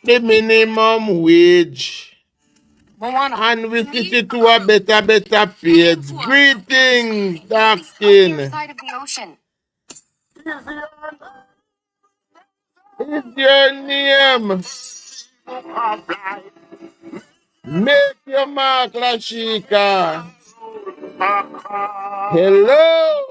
the minimum wage. And we switch it to a better page. Greetings, dark skin. Is your name? Make your mark, Lashika. Hello.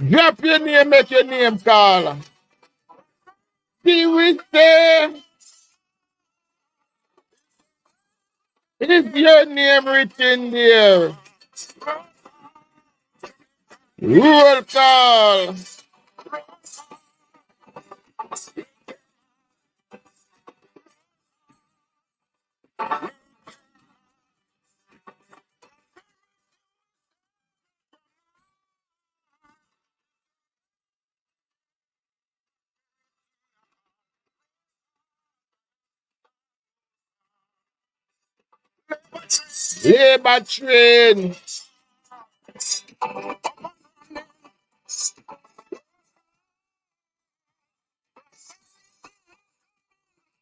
Drop your name, make your name call. See we say, is your name written there? Roll call. Labor train.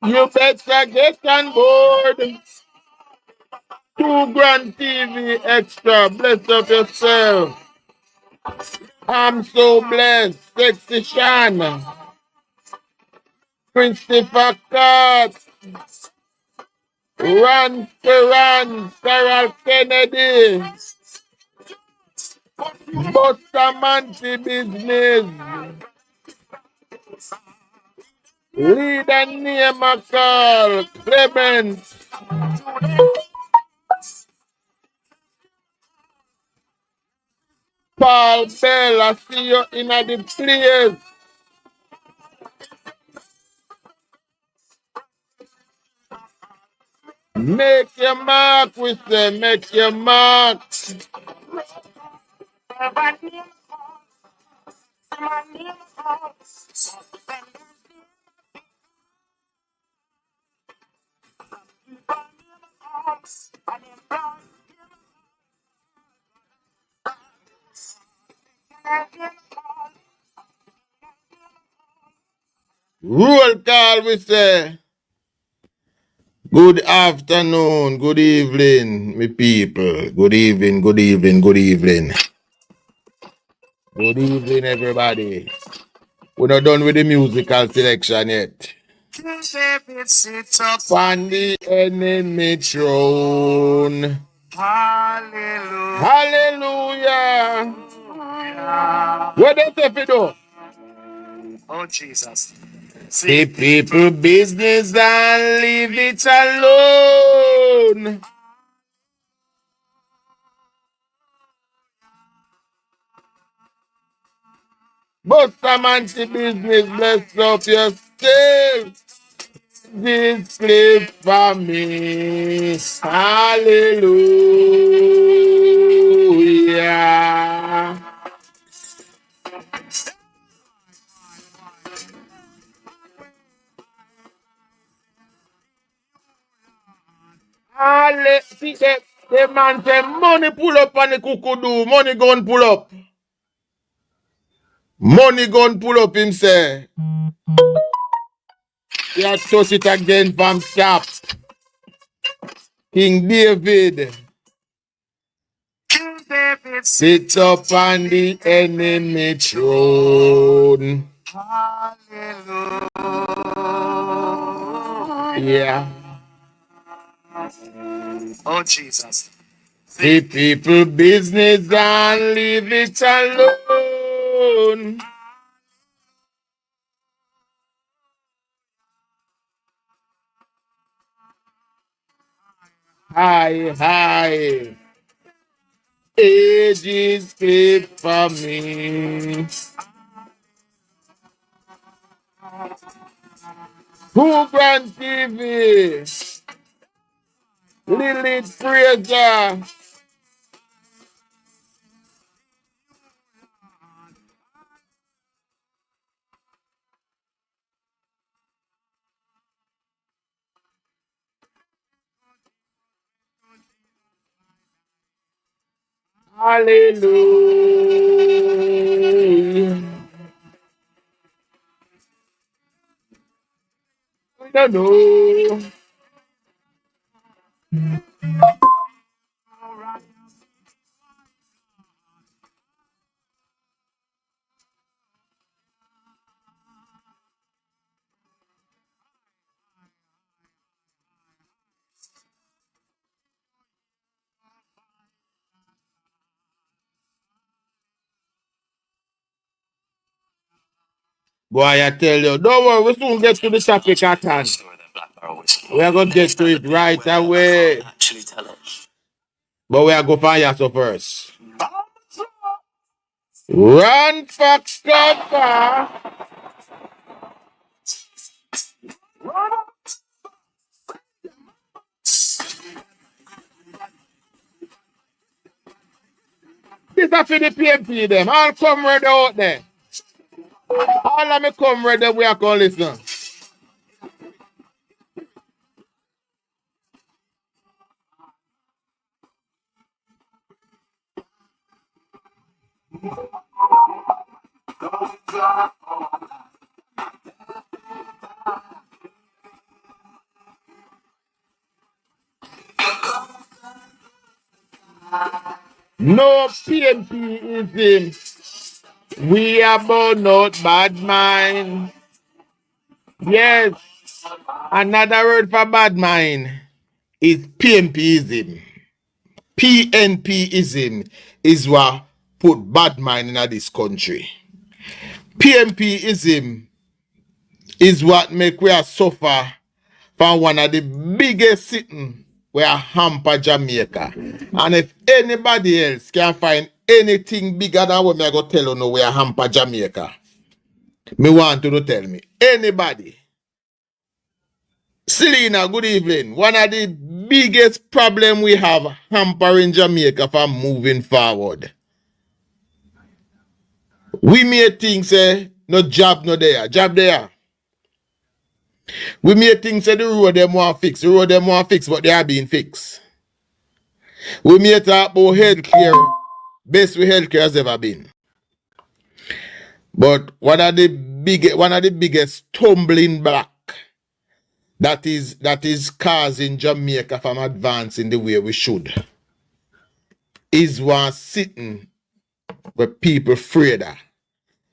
You better get on board. 2 grand TV extra. Bless up yourself. I'm so blessed. Sexy Shan. Christopher Cut. Run Ferran. Sarah Kennedy. Bustamante business. Leader name a call. Clement. Paul Bell. I see you in the place. Make your mark, we say, make your mark. Roll call, we say. Good afternoon, good evening, me people. Good evening, good evening, good evening. Good evening, everybody. We're not done with the musical selection yet. Sit up on the enemy throne. Hallelujah. Hallelujah. What does it do? Oh, Jesus. See people business and leave it alone. But some anti business, bless up yourself. This clip for me. Hallelujah. See that the man say money pull up on the cuckoo, money gun pull up. Money gun pull up him say. He had touch it again from top. King David. King David sit up on the enemy throne. Hallelujah. Yeah. Oh, Jesus. See people business and leave it alone. Hi. Ages keep for me. Who Grand TV? Lilith Fraser. Hallelujah. I don't know. Boy, I tell you, don't worry, we soon get to the topic at hand. We are going to get to it right away. But we are going to find you first. Run for cover. This is for the PNP them. All come ready out there. All of me come ready, we are going to listen. No PNPism. We are born not bad mind. Yes. Another word for bad mind is PNPism. PNPism is what put bad mind in this country. PNPism is what make we suffer from one of the biggest sitting we are hamper Jamaica. And if anybody else can find anything bigger than what me I go tell you no we are hamper Jamaica, me want you to tell me. Anybody. Selena, good evening. One of the biggest problem we have hampering Jamaica from moving forward. We may think say no job no there. Job there. We may think say the road them want fix. The road them want fix, but they are being fixed. We may talk about healthcare. Best way healthcare has ever been. But one of the biggest stumbling block that is causing Jamaica from advancing the way we should is one sitting where people afraid of.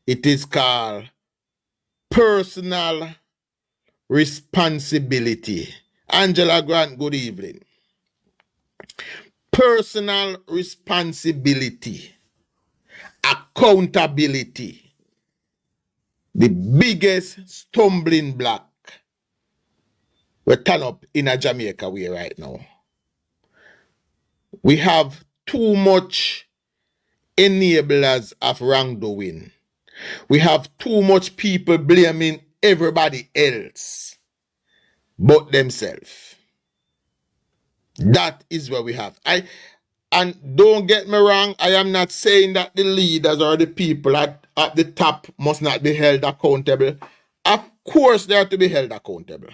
It is called personal responsibility. Angela Grant, good evening. Personal responsibility, accountability, the biggest stumbling block we turn up in a Jamaica way right now. We have too much enablers of wrongdoing. We have too much people blaming everybody else but themselves. That is what we have. And don't get me wrong, I am not saying that the leaders or the people at the top must not be held accountable. Of course they are to be held accountable.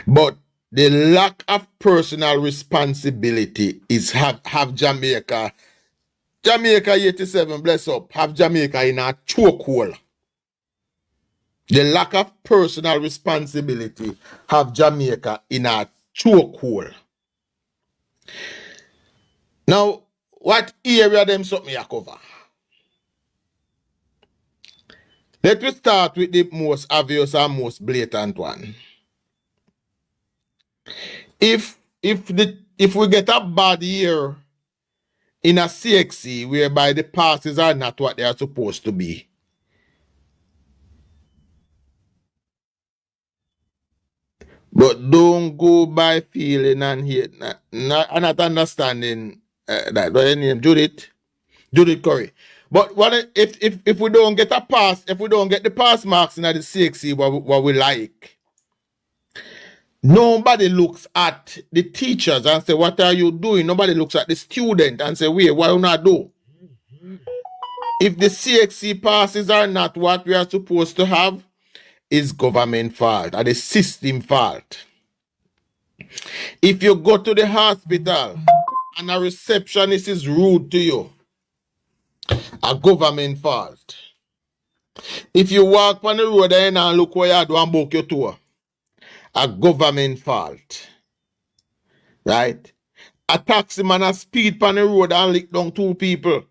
But the lack of personal responsibility is have Jamaica 87, bless up, have Jamaica in a chokehold. The lack of personal responsibility have Jamaica in a chokehold. Now, what area them something you cover? Let us start with the most obvious and most blatant one. If we get a bad year in a CXC whereby the passes are not what they are supposed to be, but don't go by feeling and hate, not understanding that. What your name? Judith Curry. But what if we don't get a pass, if we don't get the pass marks in the CXC what we like, nobody looks at the teachers and say, what are you doing? Nobody looks at the student and say, wait, why you not do? If the CXC passes are not what we are supposed to have, it's government fault or the system fault. If you go to the hospital and a receptionist is rude to you, a government fault. If you walk on the road and look where you do and book your tour, a government fault. Right? A taxi man a speed on the road and lick down 2 people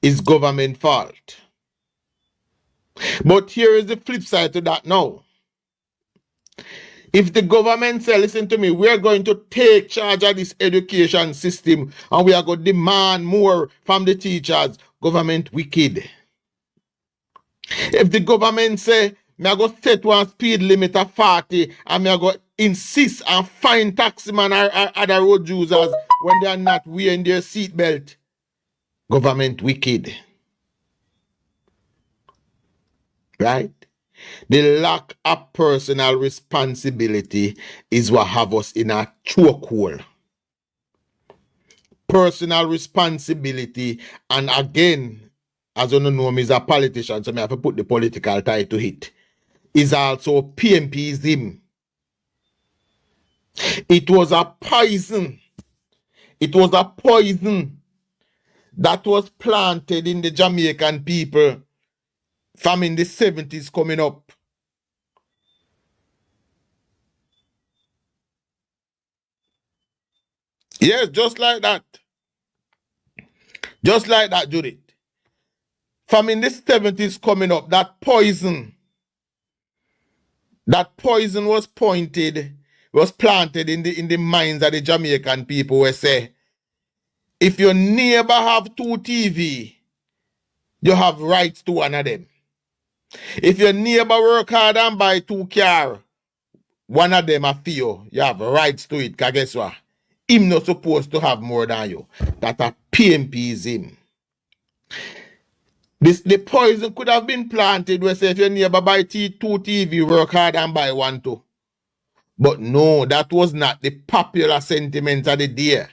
is government fault. But here is the flip side to that now. If the government say, listen to me, we're going to take charge of this education system and we are going to demand more from the teachers, government wicked. If the government say, me I go set one speed limit of 40 and me I go insist and fine taximan or other road users when they are not wearing their seatbelt, government wicked. Right? The lack of personal responsibility is what have us in a chokehold. Personal responsibility, and again, as you know, me is a politician, so I have to put the political tie to it, is also PNPism. It was a poison. It was a poison that was planted in the Jamaican people from in the 70s coming up. Yes, just like that. Just like that, Judith. From in the 70s coming up, that poison was planted in the minds of the Jamaican people where say, if your neighbor have 2 TV, you have rights to one of them. If your neighbor work hard and buy 2 car, one of them are for you. You have rights to it, because guess what? Him not supposed to have more than you. That a PNPism. The poison could have been planted where say if your neighbor buy 2 TV, work hard and buy 1 too. But no, that was not the popular sentiment of the day.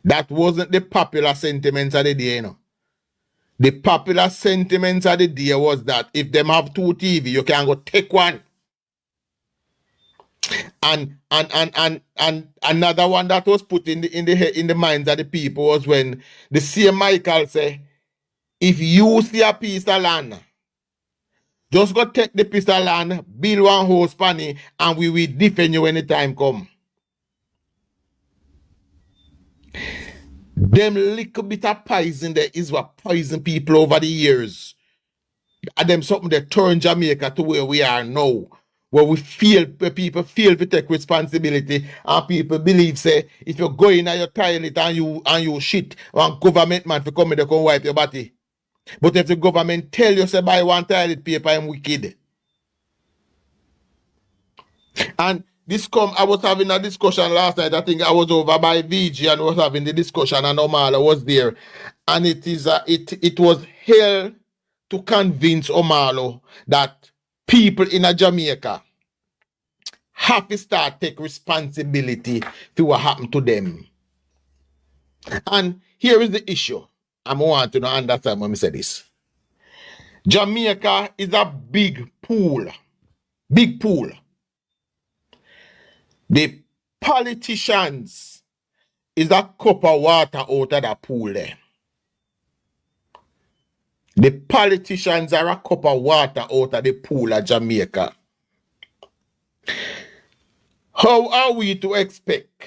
That wasn't the popular sentiment of the day, you know. The popular sentiment of the day was that if them have 2 TV, you can go take 1. And another one that was put in the minds of the people was when the same Michael say, if you see a piece of land, just go take the piece of land, build 1 house pan it, and we will defend you when the time come. Them little bit of poison there is what poison people over the years. And them something that turn Jamaica to where we are now. Where people feel to take responsibility and people believe say if you go in at your toilet and you shit, one government man to come in, they come wipe your body. But if the government tell you say buy 1 toilet paper, I'm wicked. And I was having a discussion last night. I think I was over by VG and was having the discussion and Omala was there. And it was hell to convince Omalo that people in a Jamaica have to start take responsibility for what happened to them. And here is the issue. I want to understand when I say this. Jamaica is a big pool. Big pool. The politicians is a cup of water out of that pool there. The politicians are a cup of water out of the pool of Jamaica. How are we to expect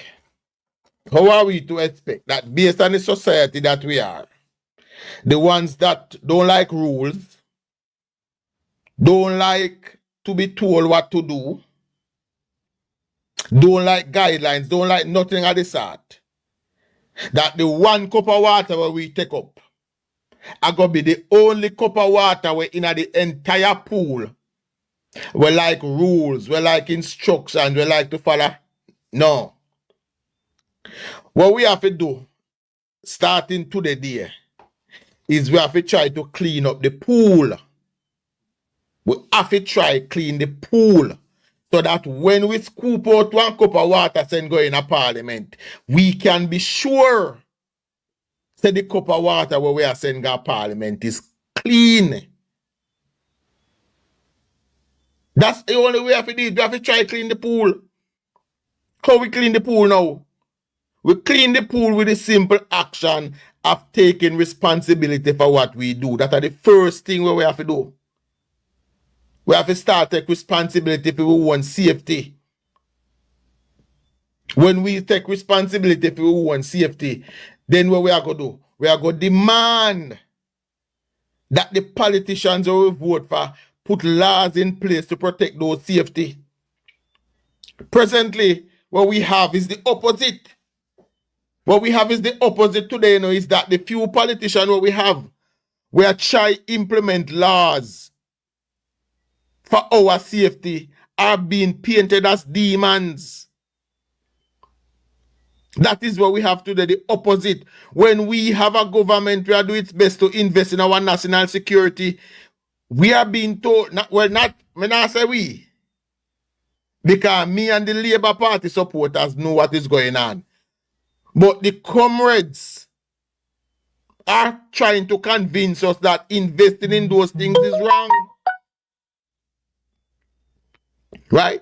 that based on the society that we are, the ones that don't like rules, don't like to be told what to do, don't like guidelines, don't like nothing of the sort, that the 1 cup of water where we take up are going to be the only cup of water where in the entire pool we like rules, we like instructions, we like to follow? No. What we have to do, starting today, is we have to try to clean up the pool. We have to try clean the pool so that when we scoop out 1 cup of water and go in a parliament, we can be sure that the cup of water where we are sending our parliament is clean. That's the only way we have to do it. We have to try clean the pool. How we clean the pool now? We clean the pool with the simple action of taking responsibility for what we do. That are the first thing we have to do. We have to start take responsibility for our own safety. When we take responsibility for our own safety, then what we are going to do? We are going to demand that the politicians who we vote for put laws in place to protect those safety. Presently, what we have is the opposite. What we have is the opposite today, is that the few politicians what we have, we are trying to implement laws for our safety, are being painted as demons. That is what we have today, the opposite. When we have a government, we are doing its best to invest in our national security. We are being told, me not say we, because me and the Labour Party supporters know what is going on. But the comrades are trying to convince us that investing in those things is wrong. Right?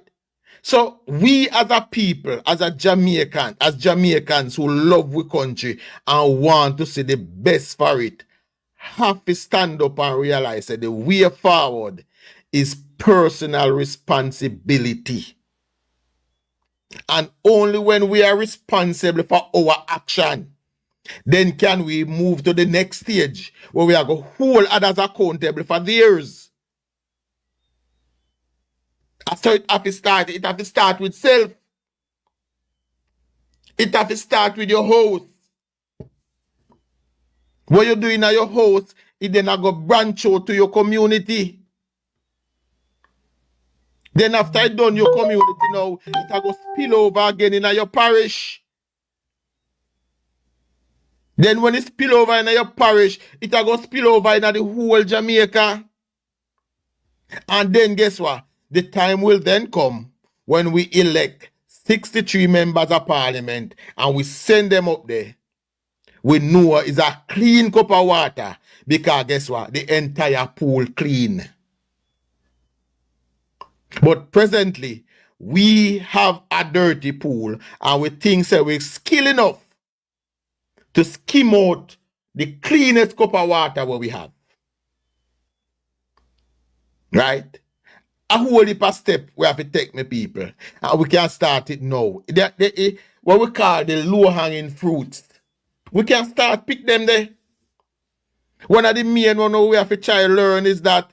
So we as a people, as Jamaicans who love our country and want to see the best for it, have to stand up and realize that the way forward is personal responsibility. And only when we are responsible for our action, then can we move to the next stage where we are going to hold others accountable for theirs. So it have to start. It have to start with self. It have to start with your house. What you're doing at your house, it then go branch out to your community. Then after it done your community now, it go spill over again in your parish. Then when it spill over in your parish, it go spill over in the whole Jamaica. And then guess what? The time will then come when we elect 63 members of parliament and we send them up there. We know it's a clean cup of water because guess what? The entire pool clean. But presently, we have a dirty pool and we think that we're skilled enough to skim out the cleanest cup of water what we have. Right? A whole heap of step we have to take, my people. And we can start it now. What we call the low-hanging fruits. We can start pick them there. One of the main one we have to try to learn is that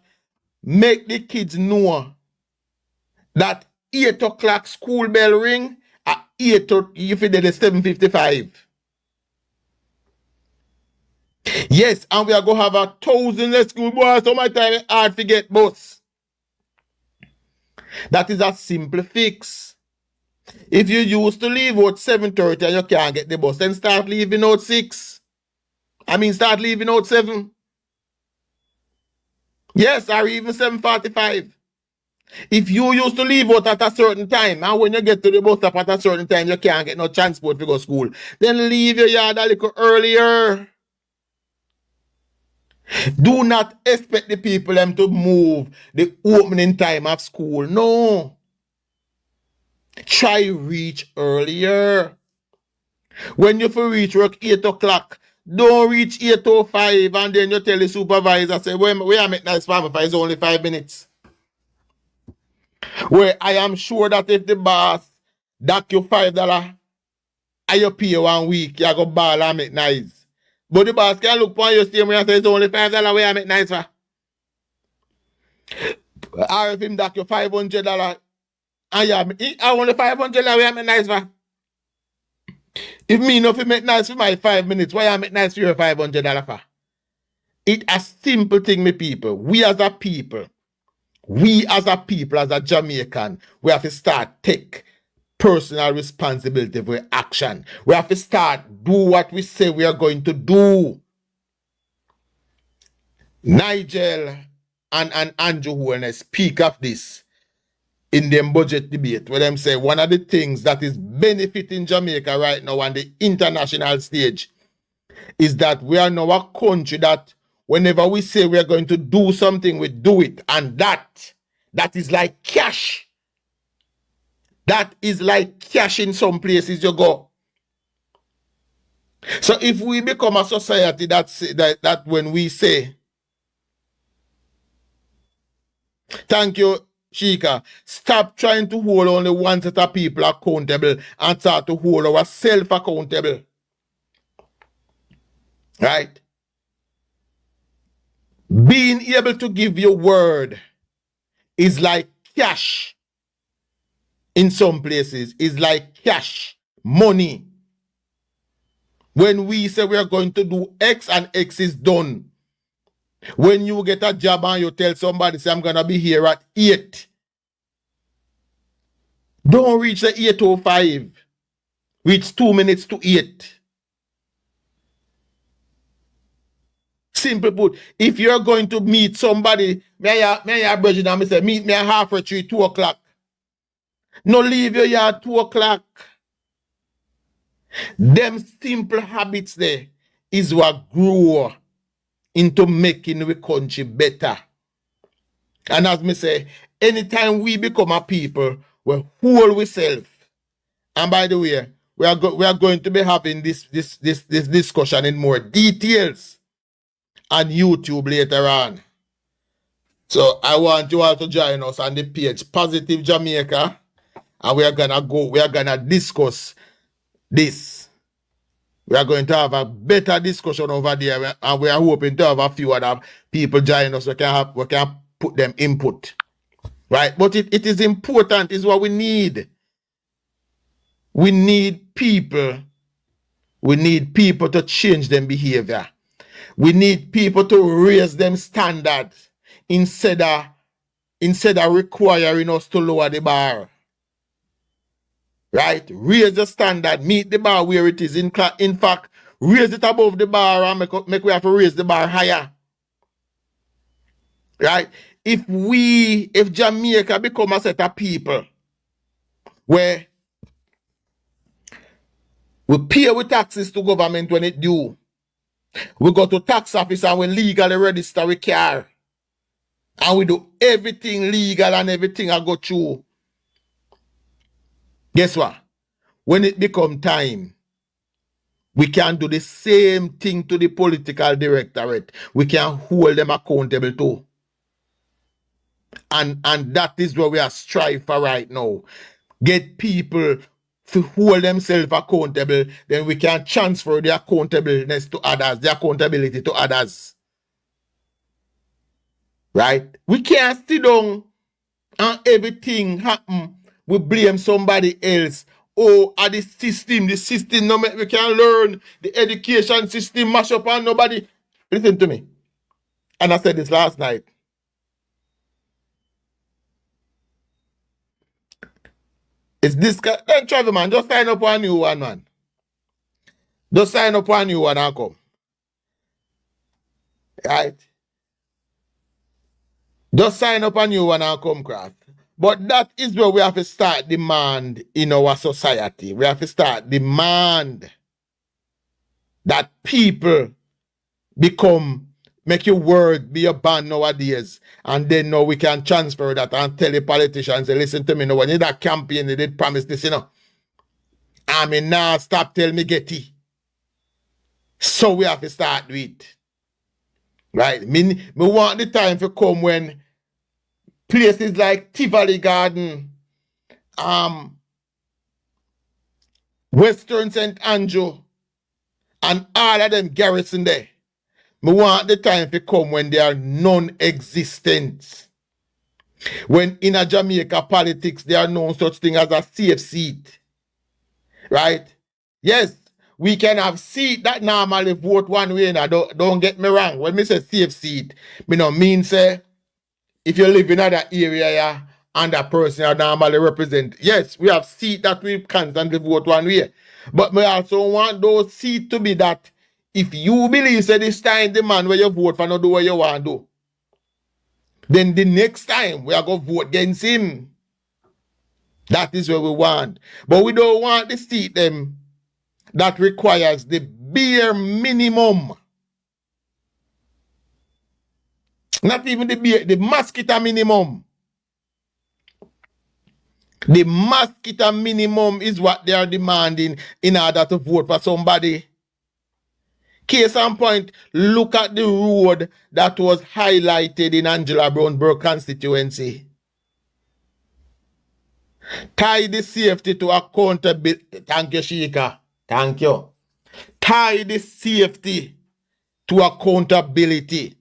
make the kids know that 8 o'clock school bell ring at 8 if it is 7:55. Yes, and we are going to have 1,000 school boys. So my time is hard to get bus. That is a simple fix. If you used to leave out 7:30 and you can't get the bus, then start leaving out 6. Start leaving out 7. Yes, or even 7:45. If you used to leave out at a certain time, and when you get to the bus stop at a certain time, you can't get no transport to go to school, then leave your yard a little earlier. Do not expect the people them to move the opening time of school. No. Try reach earlier. When you reach work 8 o'clock, don't reach 8:05 and then you tell the supervisor, say, we are make nice farmer for it's only 5 minutes. Where I am sure that if the boss dock you $5 and you pay 1 week, you go ball and make nice. But the boss can look upon your same way and say it's only $5 where I make nice for. Or if him dock you $500 and I only $500 where I make nice for. If me know if you make nice for my 5 minutes, why I make nice for your $500 for? It's a simple thing, my people. We as a people, as a Jamaican, we have to start take personal responsibility for action. We have to start do what we say we are going to do. Nigel and Andrew when speak of this in their budget debate, where them say one of the things that is benefiting Jamaica right now on the international stage is that we are now a country that whenever we say we are going to do something, we do it. And that is like cash. That is like cash in some places you go. So if we become a society that when we say, thank you, Sheikah, stop trying to hold only one set of people accountable and start to hold ourselves accountable. Right? Being able to give your word is like cash in some places, is like cash, money. When we say we are going to do X and X is done. When you get a job and you tell somebody, say, I'm going to be here at 8. Don't reach the 8:05. Reach 2 minutes to 8. Simple put, if you're going to meet somebody, may I bridge and say, meet me at halfway 2 o'clock. No leave your yard 2 o'clock. Them simple habits there is what grow into making the country better. And as me say, anytime we become a people, we hold ourselves. And by the way, we are going to be having this discussion in more details on YouTube later on. So I want you all to join us on the page Positive Jamaica, and we are gonna discuss this. We are going to have a better discussion over there, and we are hoping to have a few other people join us. We can put them input. Right? But it is important, is what we need. We need people. We need people to change their behavior. We need people to raise them standards instead of requiring us to lower the bar. Right? Raise the standard, meet the bar where it is. In fact, raise it above the bar and make we have to raise the bar higher. Right? If Jamaica become a set of people where we pay with taxes to government when it due, we go to tax office and we legally register a car, and we do everything legal and everything I go through. Guess what? When it become time, we can do the same thing to the political directorate. We can hold them accountable too. And that is what we are striving for right now. Get people to hold themselves accountable, then we can transfer the accountableness to others, the accountability to others. Right? We can't sit down and everything happen. We blame somebody else. Oh, at the system no make we can learn. The education system mash up and nobody. Listen to me. And I said this last night. It's this guy. Then travel man, just sign up on a new one, man. Just sign up on a new one and come. Right? Just sign up on a new one and come, craft. But that is where we have to start demand in our society. We have to start demand that people make your word be a band nowadays. And then now we can transfer that and tell the politicians, listen to me, now when you that campaign, they did promise this, I mean, now stop tell me get it. So we have to start with it. Right? Me want the time to come when places like Tivoli Garden, Western St. Andrew, and all of them garrison there. Me want the time to come when they are non-existent. When in a Jamaica politics, there are no such thing as a safe seat. Right? Yes, we can have seat that normally vote one way. Now, don't get me wrong. When me say safe seat, me no mean say if you live in another area, yeah, and that person you normally represent. Yes, we have seat that we constantly vote one way. But we also want those seats to be that if you believe say this time the man where you vote for not do what you want to do, then the next time we are going to vote against him. That is what we want. But we don't want the seat them that requires the bare minimum. Not even the mosquito minimum. The mosquito minimum is what they are demanding in order to vote for somebody. Case in point, look at the road that was highlighted in Angela Brownburg constituency. Tie the safety to accountability. Thank you, Sheikah. Thank you. Tie the safety to accountability.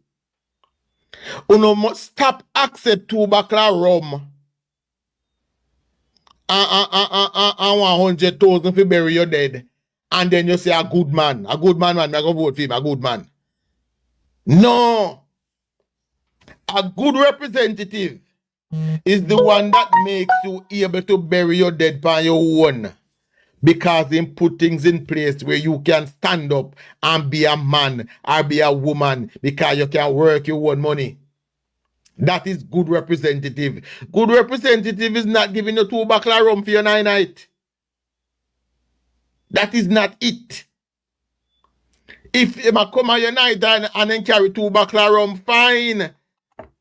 You must stop accept 2 bottle rum and 100,000 for bury your dead. And then you say a good man, man, I go vote for him, a good man. No. A good representative is the one that makes you able to bury your dead by your own. Because he put things in place where you can stand up and be a man or be a woman because you can work your own money. That is good representative. Good representative is not giving you 2 bottle of rum for your night. That is not it. If you come on your night and then carry 2 bottle of rum, fine.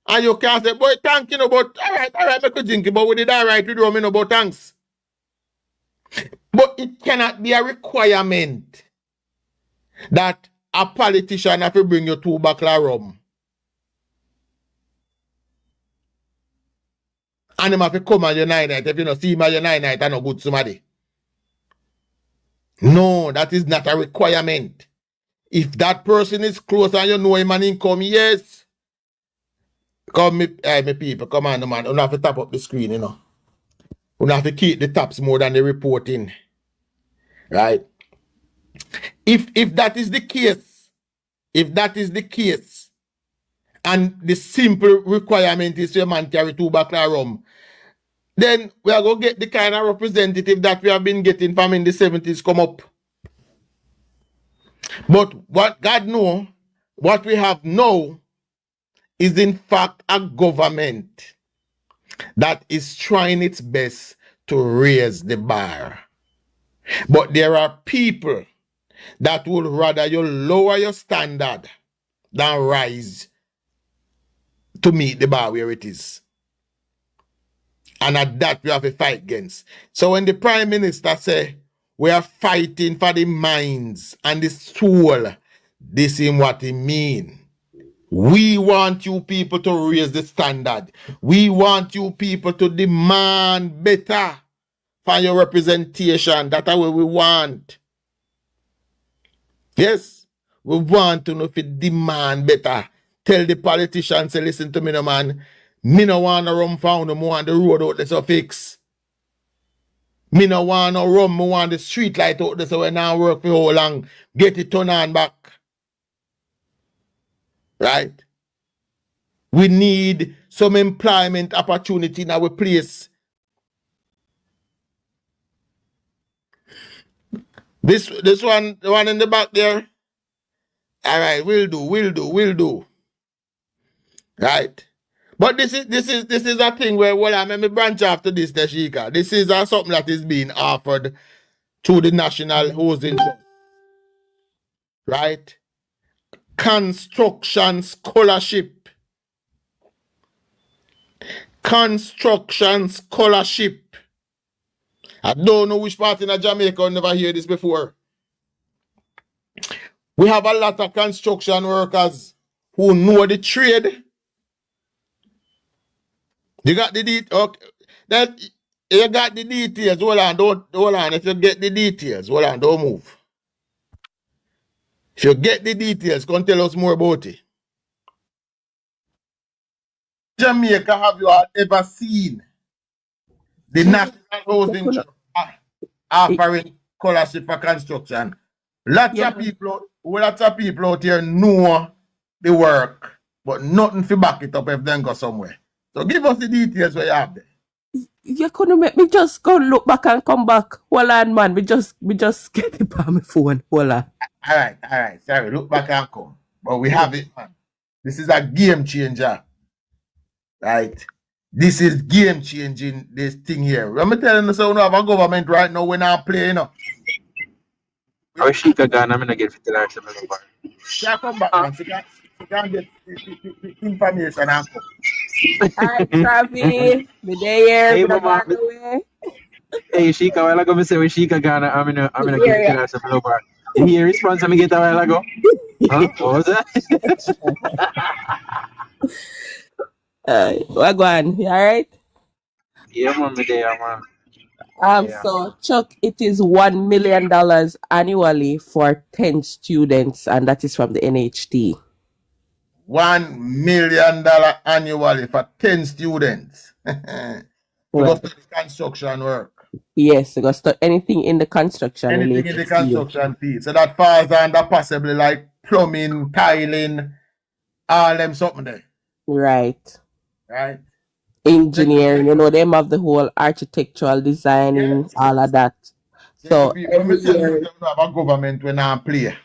And you can say, boy, thank you, but all right, make you drink it, but we did all right with rum, but thanks. But it cannot be a requirement that a politician have to bring you 2 bottle of rum. And him have to come on your night. If you don't see him on your night, I no good somebody. No, that is not a requirement. If that person is close and you know him and he come, yes. Come, me people, come on, man. You have to tap up the screen, you know. You have to keep the taps more than the reporting. Right? If that is the case, and the simple requirement is your man carry 2 bottle of rum, then we are going to get the kind of representative that we have been getting from in the 70s come up. But what God knows, what we have now is in fact a government that is trying its best to raise the bar. But there are people that would rather you lower your standard than rise to meet the bar where it is. And at that we have to fight against. So when the Prime Minister say we are fighting for the minds and the soul, this is what he mean. We want you people to raise the standard. We want you people to demand better for your representation. That's what we want. Yes, we want to know if you demand better. Tell the politicians, say, listen to me, no man. Me no want to run found no more on the road out there so fix. Me no want to run, me want the street light out there so when I work for how long, get it turned on back. Right? We need some employment opportunity in our place. This one, the one in the back there. All right, will do. Right. But this is a thing where, well, I may branch after this, Sheikah. This is something that is being offered to the National Housing Trust. Right? Construction scholarship. Construction scholarship. I don't know which part in Jamaica I never hear this before. We have a lot of construction workers who know the trade. You got the details. Okay. That you got the details. Hold on. If you get the details, hold on, don't move. If you get the details, come tell us more about it. Jamaica, have you ever seen the National Housing Trust offering scholarship for construction? Lots of people out here know the work, but nothing to back it up if they go somewhere. So give us the details where you have there. You couldn't make me just go look back and come back. Hold on, man. We just get it on my phone. Hold on. All right. Sorry, look back and come. But we have it, man. This is a game changer. Right? This is game changing, this thing here. I'm telling you, so we have a government right now, we're not playing, you know. I wish she could go and I'm going to get $50 bar. Yeah, come back, man. She can get the information and come. Alright, Travi. Me there, Hey, me mama. away. Hey, Sheikah, well, I'm going to say when Sheikah go and I'm going to get $50 bar. You hear response I get a while ago? Huh? What was that? Wagwan, you alright? Yeah, man, me there, man. Yeah. So Chuck, it is $1 million annually for 10 students, and that is from the NHT. $1 million annually for 10 students. To go Right. study construction work. Yes, because anything in the construction Anything in related the field. construction field. So that falls under possibly like plumbing, tiling, all them something there. Right. Right? Engineering, them have the whole architectural designing, Yes. all of that. So JLP, when every we tell you year, they don't have a government when I play,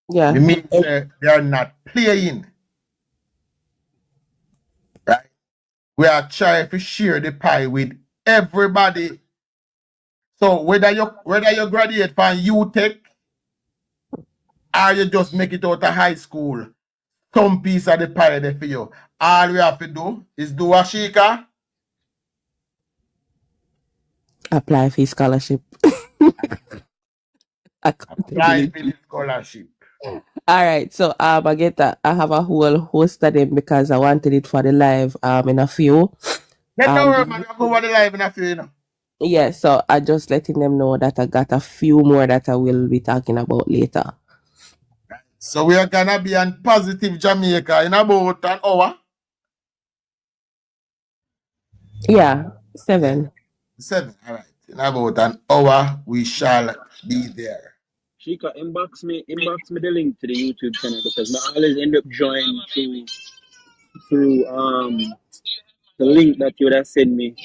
yeah, it means they are not playing. Right? We are trying to share the pie with everybody. So whether you graduate from UTech or you just make it out of high school, some piece of the pie there for you. All we have to do is do a shika. apply for scholarship. Apply for Accountability. the scholarship. All right, so I have a whole host of them because I wanted it for the live in a few. Get no worry, man. I'll go over the live in a few, you know. Yeah, so I just letting them know that I got a few more that I will be talking about later. So we are gonna be on Positive Jamaica in about an hour. Yeah, 7. 7. All right. In about an hour, we shall be there. Shika, inbox me the link to the YouTube channel because I always end up joining through the link that you would have sent me,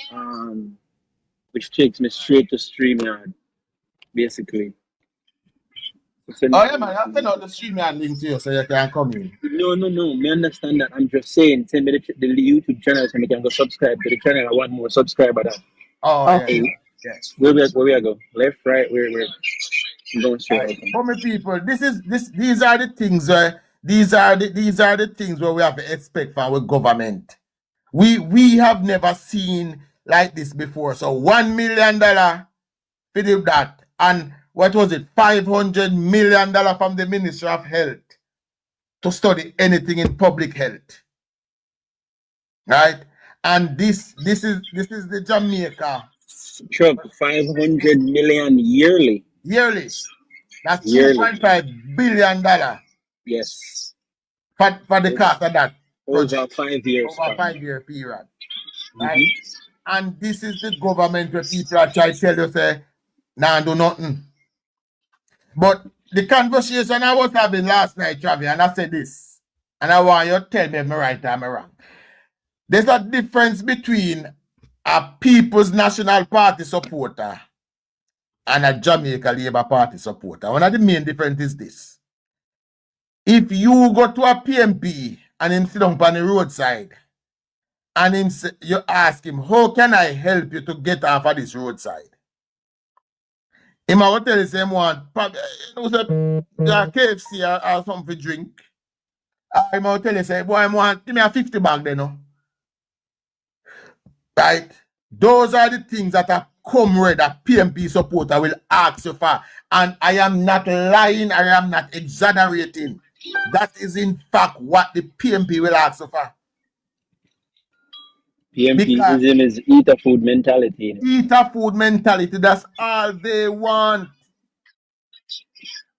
which takes me straight to StreamYard, basically. So send Oh me yeah, the man. link, I'll send please. out the stream and link to you so you can come in. No. Me understand that. I'm just saying, send me the YouTube channel so I can go subscribe to the channel. I want more subscriber. That. Oh yeah, Okay. yeah. Where we go? Left, right, where? I'm going straight. Right. Okay. For me people, these are the things where these are the things where we have to expect from our government. We have never seen like this before. So $1 million for that, and what was it, $500 million from the Ministry of Health to study anything in public health. Right? And this is the Jamaica Chuck, 500 million yearly. yearly. That's Yearly. $2.5 billion Yes. for the cost of that Over project 5 years. over a 5-year period. Right? Mm-hmm. And this is the government where people are trying to tell you, say, nah, do nothing. But the conversation I was having last night, Travi, and I said this, and I want you to tell me if I'm right or I'm wrong. There's a difference between a People's National Party supporter and a Jamaica Labour Party supporter. One of the main difference is this. If you go to a PNP and him sit down on the roadside and you ask him, how can I help you to get off of this roadside? Him will tell you same one, KFC or something to drink. Him will tell you, say, boy, I want, give me a 50 bag then, no? Right? Those are the things that a comrade, a PNP supporter will ask you for. And I am not lying, I am not exaggerating. That is in fact what the PNP will ask you for. PMPism is eat a food mentality. Eat a food mentality, that's all they want.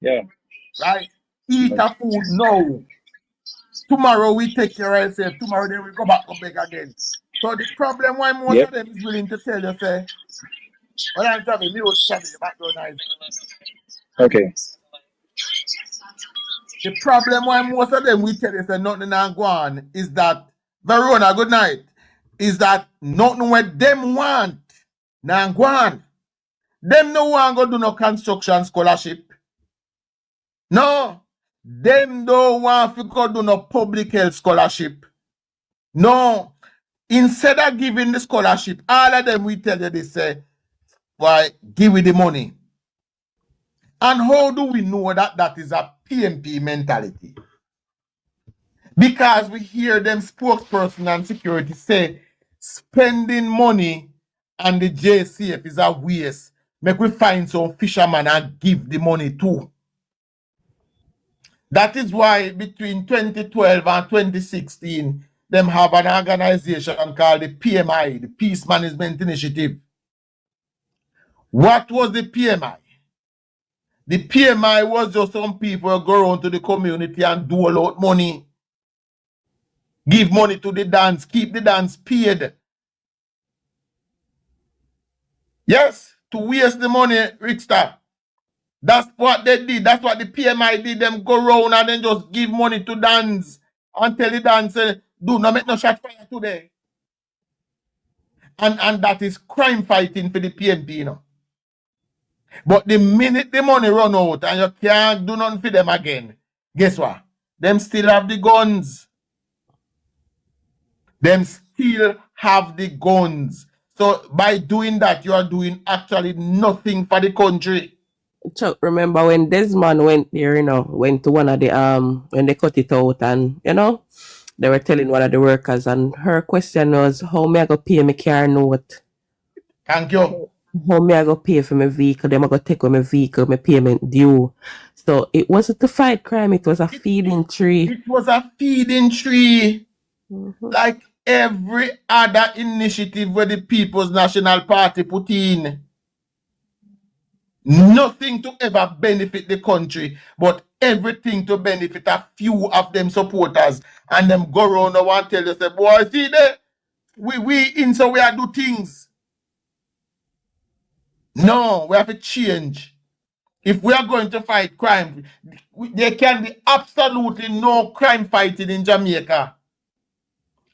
Yeah. Right? Eat a food now. Tomorrow we take care of ourselves. Tomorrow then we go back again. So the problem why most of them is willing to tell you, say, well, I'm talking, mute, the background noise. Okay. The problem why most of them we tell you say nothing not go on is that, Verona, good night, is that nothing what them want now go on. Them no want go do no construction scholarship. No. Them don't want to go do no public health scholarship. No. Instead of giving the scholarship, all of them we tell you they say, why, give me the money. And how do we know that that is a PNP mentality? Because we hear them spokesperson and security say spending money on the JCF is a waste. Make we find some fisherman and give the money to. That is why between 2012 and 2016, them have an organization called the PMI, the Peace Management Initiative. What was the PMI? The PMI was just some people who go around to the community and do a lot of money. Give money to the dance, keep the dance paid. Yes, to waste the money, Rickster. That's what they did. That's what the PMI did. Them go around and then just give money to dance and tell the dance, do not make no shot fire today. And that is crime fighting for the PNP, you know. But the minute the money run out and you can't do nothing for them again, guess what? Them still have the guns. Them still have the guns. So by doing that, you are doing actually nothing for the country. Chuck, remember when Desmond went there, you know, went to one of the when they cut it out and you know, they were telling one of the workers and her question was how me I go pay my car note? Thank you. How me I go pay for my vehicle, them I go take away my vehicle, my payment due. So it wasn't to fight crime, it was a feeding tree. It was a feeding tree. Like every other initiative where the People's National Party put in. Nothing to ever benefit the country, but everything to benefit a few of them supporters. And them go around and tell you, say, boy, see there, we in so we are do things. No, we have to change. If we are going to fight crime, there can be absolutely no crime fighting in Jamaica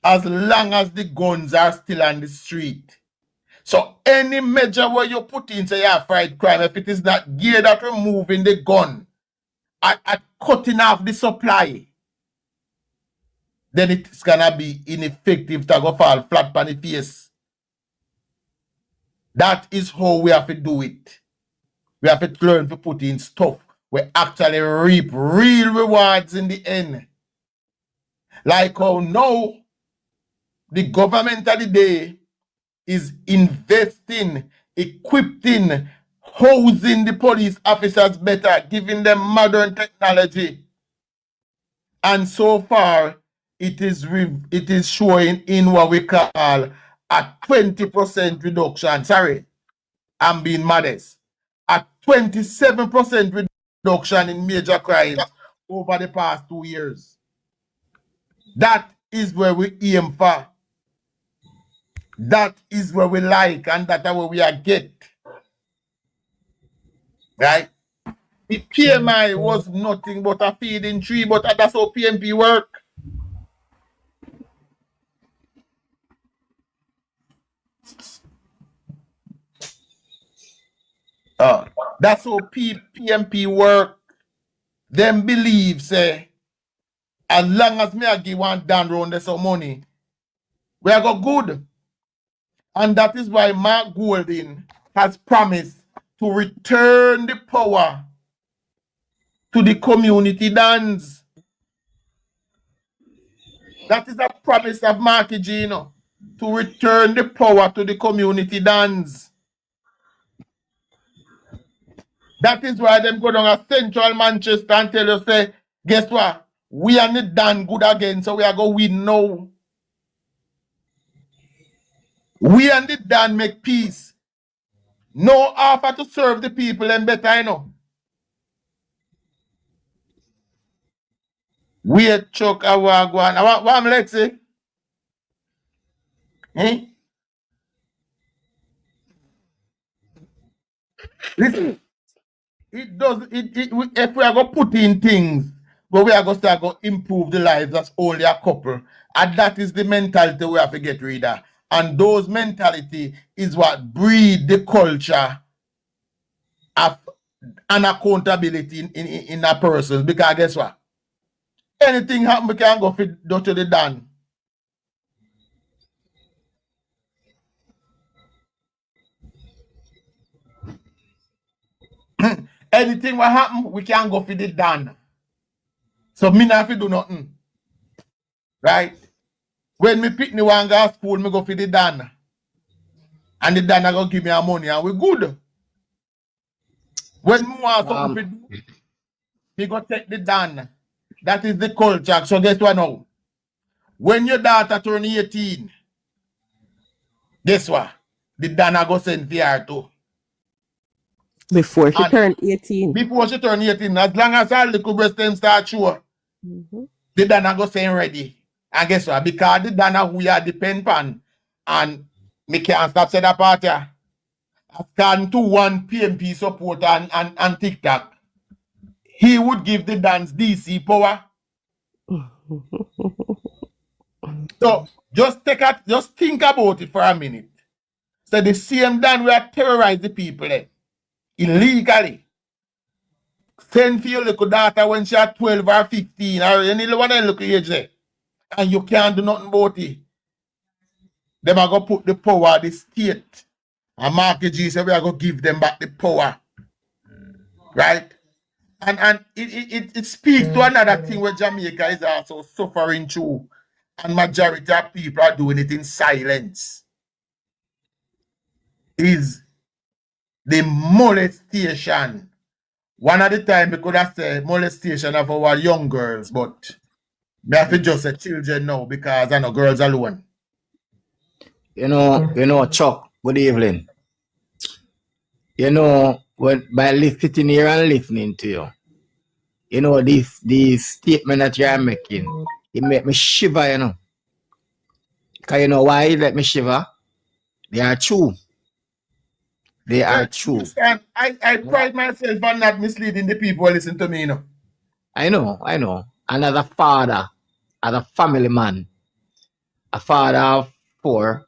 as long as the guns are still on the street. So any measure where you put in, say, yeah, fight crime, if it is not geared at removing the gun, at cutting off the supply, then it's gonna be ineffective to go fall flat on the face. That is how we have to do it. We have to learn to put in stuff we actually reap real rewards in the end. Like how now the government of the day is investing, equipping, housing the police officers better, giving them modern technology. And so far, it is showing in what we call a 20% reduction. Sorry, I'm being modest. A 27% reduction in major crimes over the past 2 years. That is where we aim for. That is where we like, and that's where we are get. Right? The PMI was nothing but a feeding tree, but that's how PNP work. That's how PNP work. Them believe, say, as long as me I give one down round there some money, we are go good. And that is why Mark Golding has promised to return the power to the community dance. That is a promise of Marky Gino, to return the power to the community dance. That is why them go down a central Manchester and tell you, say, guess what? We are not done good again, so we are going to win now. We and the done make peace. No offer to serve the people and better, you know. Wait, Chuck, I want go on. What am Lexi? Eh? Listen, it does if we are going to put in things, but we are going to start going to improve the lives of only a couple. And that is the mentality we have to get rid of. And those mentality is what breed the culture of unaccountability in a person. Because guess what? Anything happen, we can go to the Dan. Anything will happen, we can go for the Dan. So me not have to do nothing. Right? When me pick me one go to school, me go for the Dan. And the Dan go give me a money and we good. When me want something to do, he go take the Dan. That is the culture. So guess what now? When your daughter turn 18, guess what? The Dana go send for her too. Before she And turned 18. before she turn 18, as long as her little breast them start show, the Dana go send ready. And guess what? Because the Dana we are depend on, and me can't stop say that part here. According to one PNP supporter and TikTok, he would give the dance DC power. So just think about it for a minute. So the same Dan we are terrorize the people illegally. Send for your little daughter when she at 12 or 15 or any one of little age there. And you can't do nothing about it. Them are going to put the power of the state. And Marky G said we are going to give them back the power. Right? And it speaks to another thing where Jamaica is also suffering through. And majority of people are doing it in silence. Is the molestation. One at the time we could have said molestation of our young girls, but we have to just say children now because I know girls alone. You know, Chuck, good evening. You know, when by sitting here and listening to you, you know, this statement that you're making, it make me shiver, you know. Because you know why it let me shiver? They are true. They are true. Understand? I pride myself on not misleading the people who listen to me, you know. I know. And as a father, as a family man, a father of 4,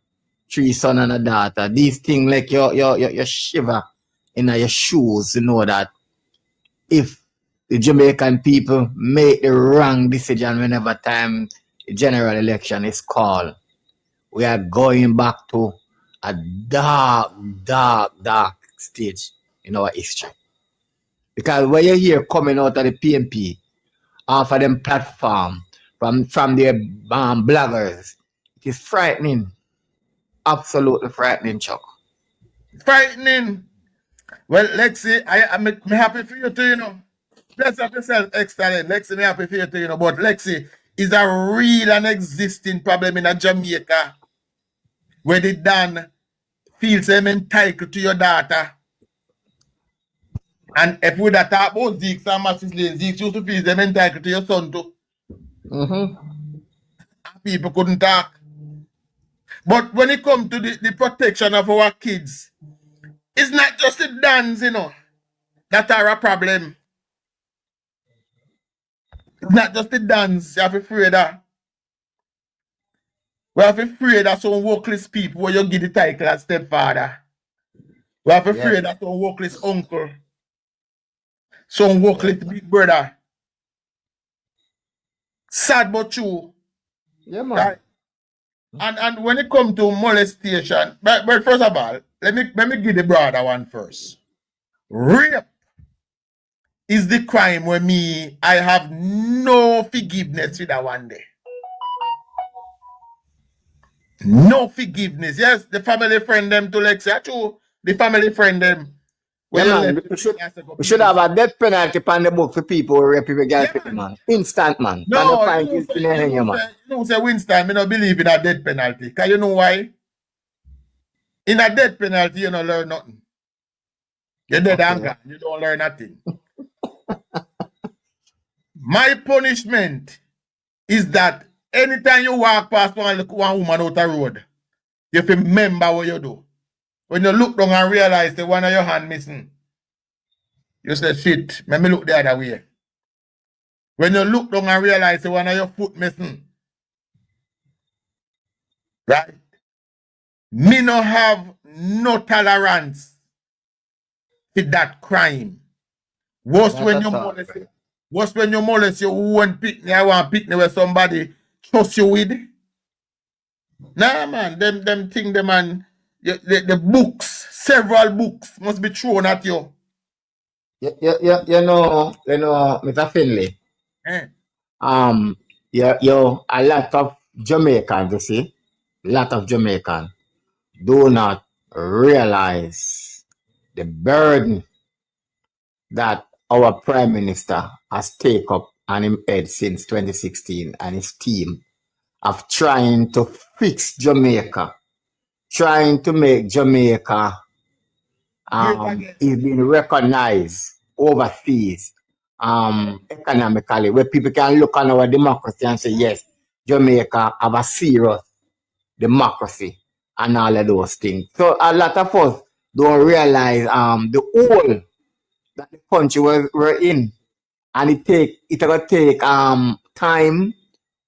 3 sons and a daughter, these things like you shiver in your shoes to know that if the Jamaican people make the wrong decision whenever time the general election is called, we are going back to a dark stage in our history. Because when you hear coming out of the PNP, off of them platform, from their bloggers, it is frightening. Absolutely frightening, Chuck. Frightening. Well, Lexi, I'm happy for you too, you know. Bless up yourself, excellent. Lexi, I'm happy for you too, you know. But Lexi is a real and existing problem in Jamaica where the Dan feels them entitled to your daughter. And if we that talk about Zeke and Mrs. Lane, Zeke used to feel them entitled to your son too. People couldn't talk. But when it comes to the protection of our kids, it's not just the Dans, you know, that are a problem. It's not just the Dans you have to afraid of. We have to afraid of some workless people where you give the title as stepfather. We have to afraid of some workless uncle. Some workless big brother. Sad but true. Yeah, man. Right? And when it comes to molestation, but first of all, let me give the broader one first. Rape is the crime where I have no forgiveness with that one day. No forgiveness. Yes, the family friend them to Lexia too. The family friend them. Yeah, man. We should have a death penalty on the book for people who rape people, man. Instant, man. No, you say Winston, me not believe in a death penalty. Because you know why? In a death penalty, you don't learn nothing. You're dead and gone. You don't learn nothing. My punishment is that anytime you walk past one woman out the road, you have to remember what you do. When you look down and realize the one of your hand missing, you say, shit, let me look the other way. When you look down and realize the one of your foot missing, right? Me no have no tolerance to that crime. Worse when you molest your own picnic, I want picnic where somebody trust you with. Nah, man, them thing, the man, the books, several books must be thrown at you. You know, Mr. Finley. A lot of Jamaicans, you see, a lot of Jamaicans do not realize the burden that our Prime Minister has taken up and him head since 2016 and his team of trying to fix Jamaica, trying to make Jamaica is being recognized overseas economically, where people can look on our democracy and say, yes, Jamaica have a serious democracy and all of those things. So a lot of us don't realize the hole that the country we're in. And it will take time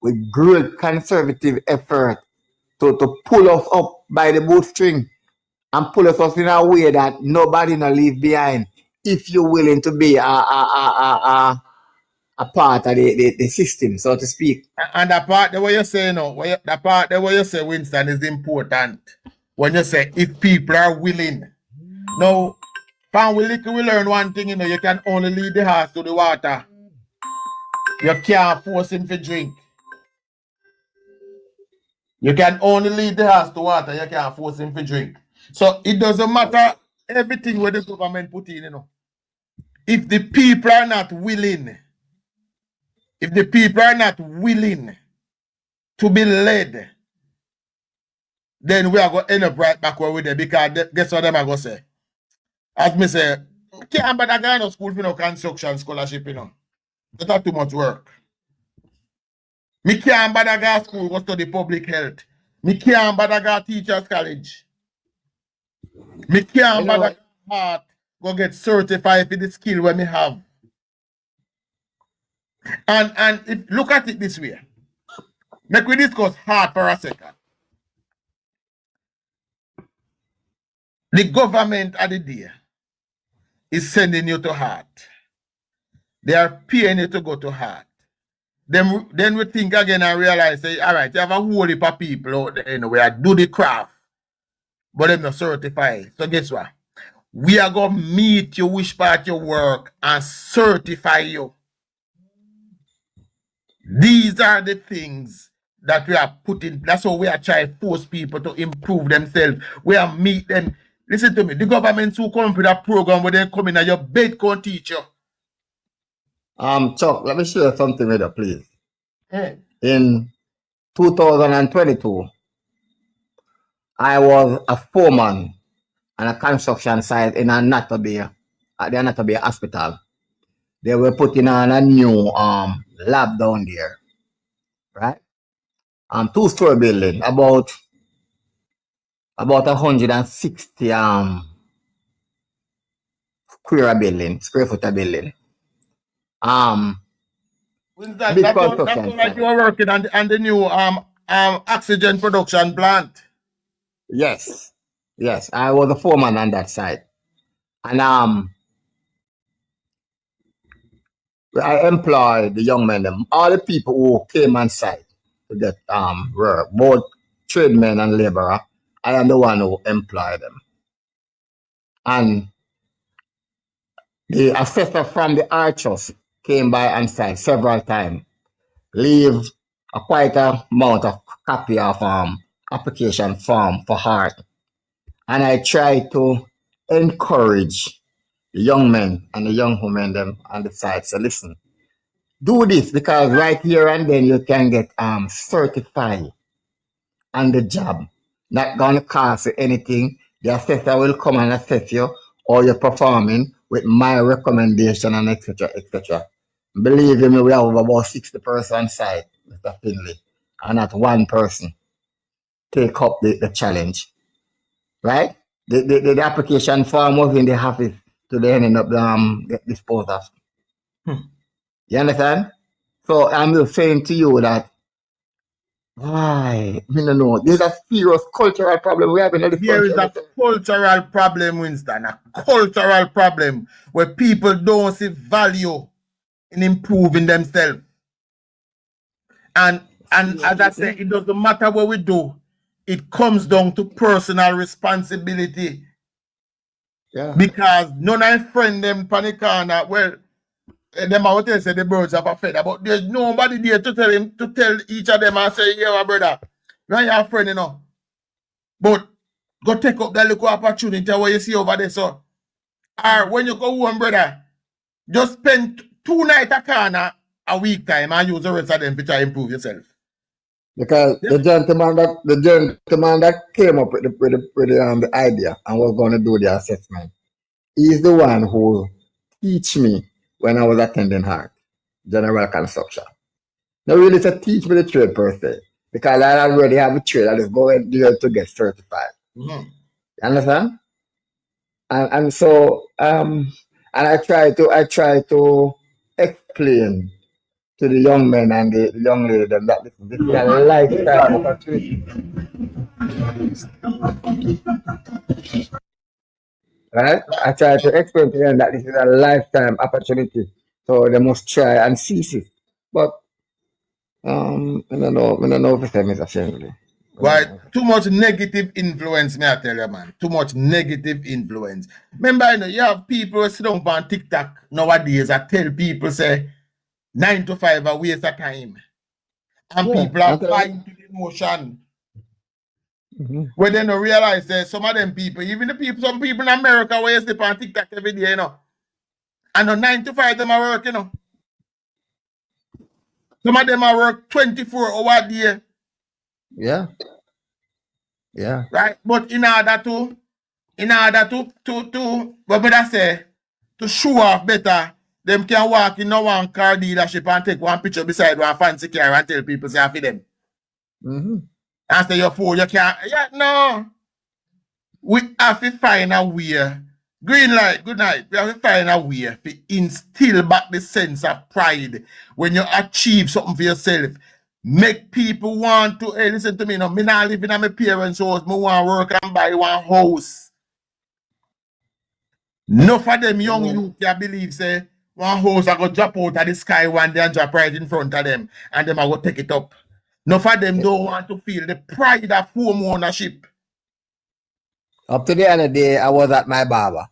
with great conservative effort to pull us up by the bootstring and pull us up in a way that nobody no leave behind if you're willing to be a part of the system, so to speak. And the part that what you say now, the part that what you say, Winston, is important. When you say if people are willing. Now, from we learn one thing, you can only lead the horse to the water. You can't force him to drink. You can only lead the horse to water, you can't force him to drink. So it doesn't matter everything where the government put in, If the people are not willing, to be led, then we are going to end up right back where we there, because guess what them are going to say? As me say, can't bother guy no school for no construction scholarship, That's too much work. Me can't bother go school go study public health. Me can't bother go teachers college. Me can't bother go get certified for the skill where me have. And look at it this way. Make we discuss heart for a second. The government at the day is sending you to heart. They are paying you to go to heart. Then we think again and realize, say, all right, you have a whole heap of people out there, we are do the craft, but they're not certified. So guess what? We are going to meet you, which part you work, and certify you. These are the things that we are putting. That's how we are trying to force people to improve themselves. We are meet them. Listen to me. The government who come with a program where they come in and your bed can teach you. Chuck, let me share something with you, please. Hey. In 2022, I was a foreman on a construction site in Anatolia, at the Anatolia Hospital. They were putting on a new lab down there, right? Two-story building, about 160 square foot a building. That's like you were working on the new oxygen production plant. Yes, I was a foreman on that site, and I employed the young men. All the people who came on site to get were both tradesmen and laborer. I am the one who employed them, and the assessor from the Archers came by on site several times, leave quite a amount of copy of application form for heart. And I try to encourage the young men and the young women them on the side. So listen, do this, because right here and then you can get certified on the job. Not gonna cost you anything. The assessor will come and assess you, or you're performing with my recommendation, and etc. etc. Believe me, we have about 60% on site, Mr. Finley, and not one person take up the challenge. Right? The application form was in the office to then end up get disposed of. You understand? So I'm just saying to you that why? I don't know. There's a serious cultural problem we have in this country. There is a cultural problem, Winston. A cultural problem where people don't see value in improving themselves. And as I say, it doesn't matter what we do. It comes down to personal responsibility. Yeah. Because none of my friend them panicana, well, them out there say the birds have a feather, but there's nobody there to tell each of them and say, yeah, brother, you're your friend, But go take up that little opportunity what you see over there, so. Or when you go home, brother, just spend 2 nights at corner a week time and use the rest of them to try to improve yourself. Because Yeah. the gentleman that came up with the idea and was going to do the assessment, he's the one who teach me when I was attending HART, General Construction. Not really to teach me the trade per se, because I already have a trade. I just go in there to get certified. Mm-hmm. You understand? And so and I try to explain to the young men and the young lady that this is a lifetime opportunity. Right? I try to explain to them that this is a lifetime opportunity. So they must try and seize it. But I don't know if it's a shame. Right? Too much negative influence, me I tell you, man. Too much negative influence. Remember, you know, you have people sit down on TikTok nowadays that tell people say 9 to 5 a waste of time. And Yeah, people are buying to the emotion. When they don't realize that some of them people, even the people, some people in America where you sleep on TikTok every day, you know. And the 9 to 5 them are work, you know. Some of them are work 24 hours a day. Yeah. Yeah. Right? But in order to what would I say, to show off better, them can walk in one car dealership and take one picture beside one fancy car and tell people say after them. And say your phone, you can't. Yeah, no. We have to find a way. Green light, good night. We have to find a way to instill back the sense of pride when you achieve something for yourself. Make people want to, hey, listen to me, no, me not living at my parents' house, me want to work and buy one house. Enough of them young youth can believe, say, one house I go drop out of the sky one day and drop right in front of them, and them I go take it up. Enough of them don't want to feel the pride of home ownership. Up to the other day, I was at my barber.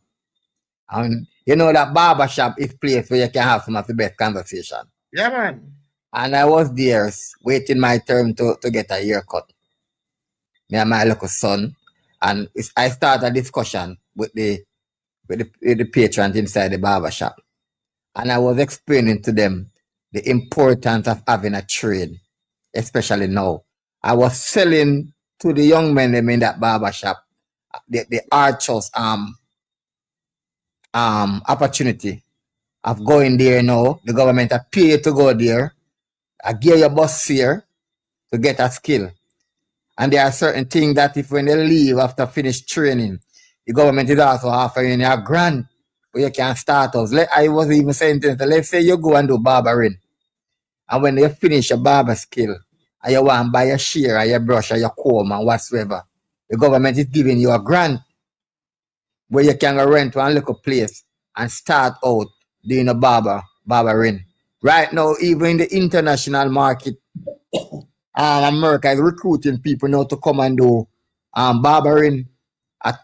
And you know that barber shop is place where you can have some of the best conversation. Yeah, man. And I was there waiting my turn to get a haircut. Me and my little son. And I started a discussion with the patrons inside the barber shop. And I was explaining to them the importance of having a trade, especially now. I was selling to the young men in that barber shop the archers opportunity of going there now. The government have pay you to go there. I give your bus fare to get a skill. And there are certain things that if when they leave after finish training, the government is also offering you a grant where you can start us. I was even saying to them, let's say you go and do barbering. And when you finish your barber skill, and you want to buy a shear or your brush or your comb and whatsoever, the government is giving you a grant where you can go rent one little place and start out doing a barbering. Right now, even in the international market, America is recruiting people now to come and do barbering.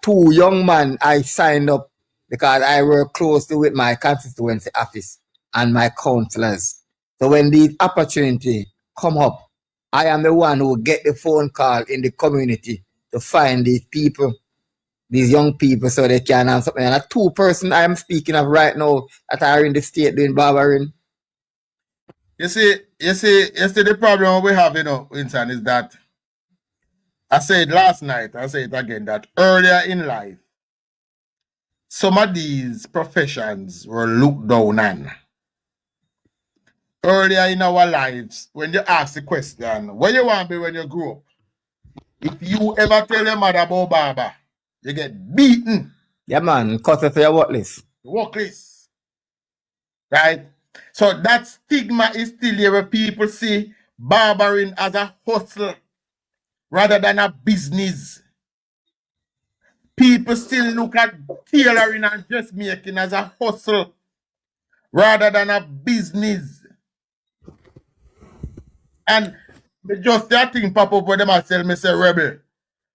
Two young men I signed up because I work closely with my constituency office and my councillors. So when these opportunities come up, I am the one who get the phone call in the community to find these people, these young people, so they can have something. And a two person I am speaking of right now that are in the state doing barbering. You see, the problem we have, you know, Winston, is that I said last night, I say it again, that earlier in life, some of these professions were looked down on. Earlier in our lives, when you ask the question, what you want to be when you grow up? If you ever tell your mother about barber, you get beaten. Yeah, man, cut it for your worthless. Workless. Right? So that stigma is still here where people see barbering as a hustle rather than a business. People still look at tailoring and dressmaking as a hustle rather than a business. And just that thing pop up when them I tell me say rebel.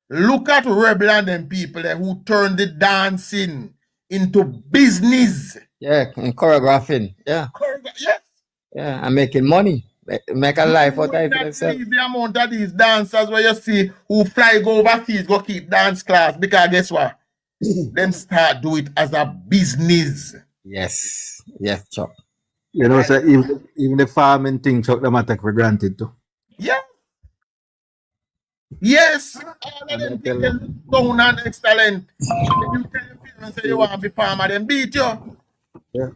Look at rebel and them people who turn the dancing into business. Yeah, and choreographing. Yeah. Yes. Yeah, and making money. Make a life out of it That's themselves. the amount of these dancers where you see who fly go overseas go keep dance class because guess what? Them start do it as a business. Yes. Yes, Chuck. You know, so even the farming thing, Chuck, them I take for granted too. Yeah. Yes. All of And I them tell things they them, look down on excellent. When you tell your parents say you want to be farmer, them beat you. yeah.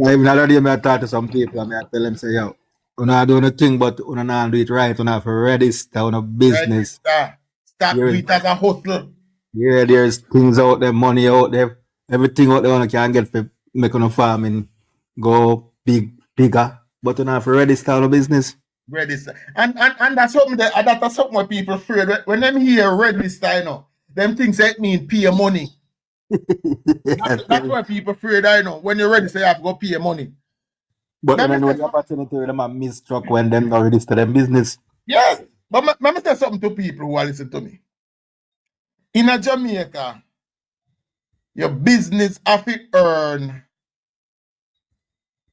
I even already I talk to some people and I tell them, say, yo, you know, I do nothing but you know, not do it right, you know, have to register on a business. Register. Stop do Here, it as a hustle. here, there's things out there, money out there, everything out there you can get for making a farming go bigger. But you know, have to register on a business. Register. And that's something that's something where people afraid. When them hear register, you know, them things that mean pay money. That's why people afraid, I know. When you register, you have to go pay money. But Let then I me know say the something. opportunity with them are mistruck when them not register them business. Yes. But let me say something to people who are listening to me. In a Jamaica, your business have to earn.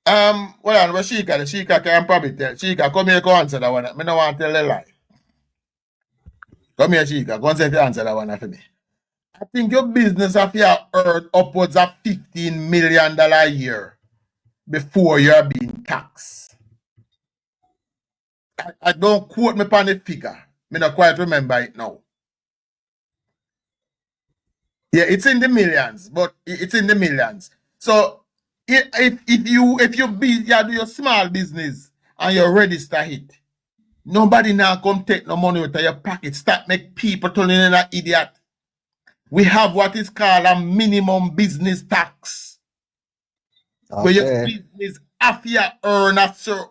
Well, on Shika can probably tell. Shika, come here, go answer that one. I don't want to tell a lie. Come here, Shika, go and say answer that one for me. I think your business have to earn upwards of $15 million a year before you're being taxed. I don't quote me on the figure. Me not quite remember it now. Yeah, it's in the millions, but it's in the millions. So if you do your small business and you register it, nobody now come take no money out of your pocket. Start make people turning in an idiot. We have what is called a minimum business tax, where your Okay. business after earn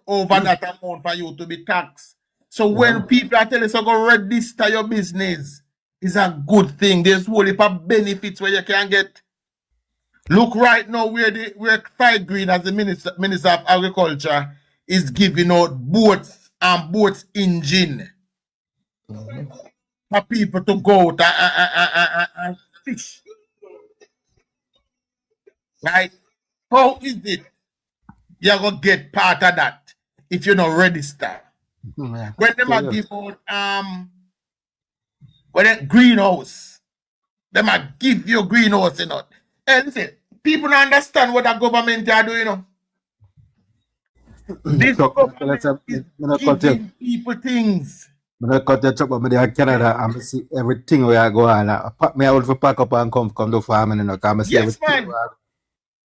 over that amount for you to be taxed. So Yeah. when people are telling you to go register your business, it's a good thing. There's whole heap of benefits where you can get. Look right now where Fight Green as the minister of agriculture is giving out boats and boats engine for people to go out and fish. Right? How is it you're gonna get part of that if you don't register? Yeah. When them Tell a you. give out greenhouse, them a give you greenhouse, you know. Hey, listen, people don't understand what the government are doing, you know. This Chuck, government is me not cut you. giving people things. Me not cut you, Chuck, but me there in Canada and me see everything where I go on. Me I would for pack up and come to farming, you know, because I see Yes, everything man. where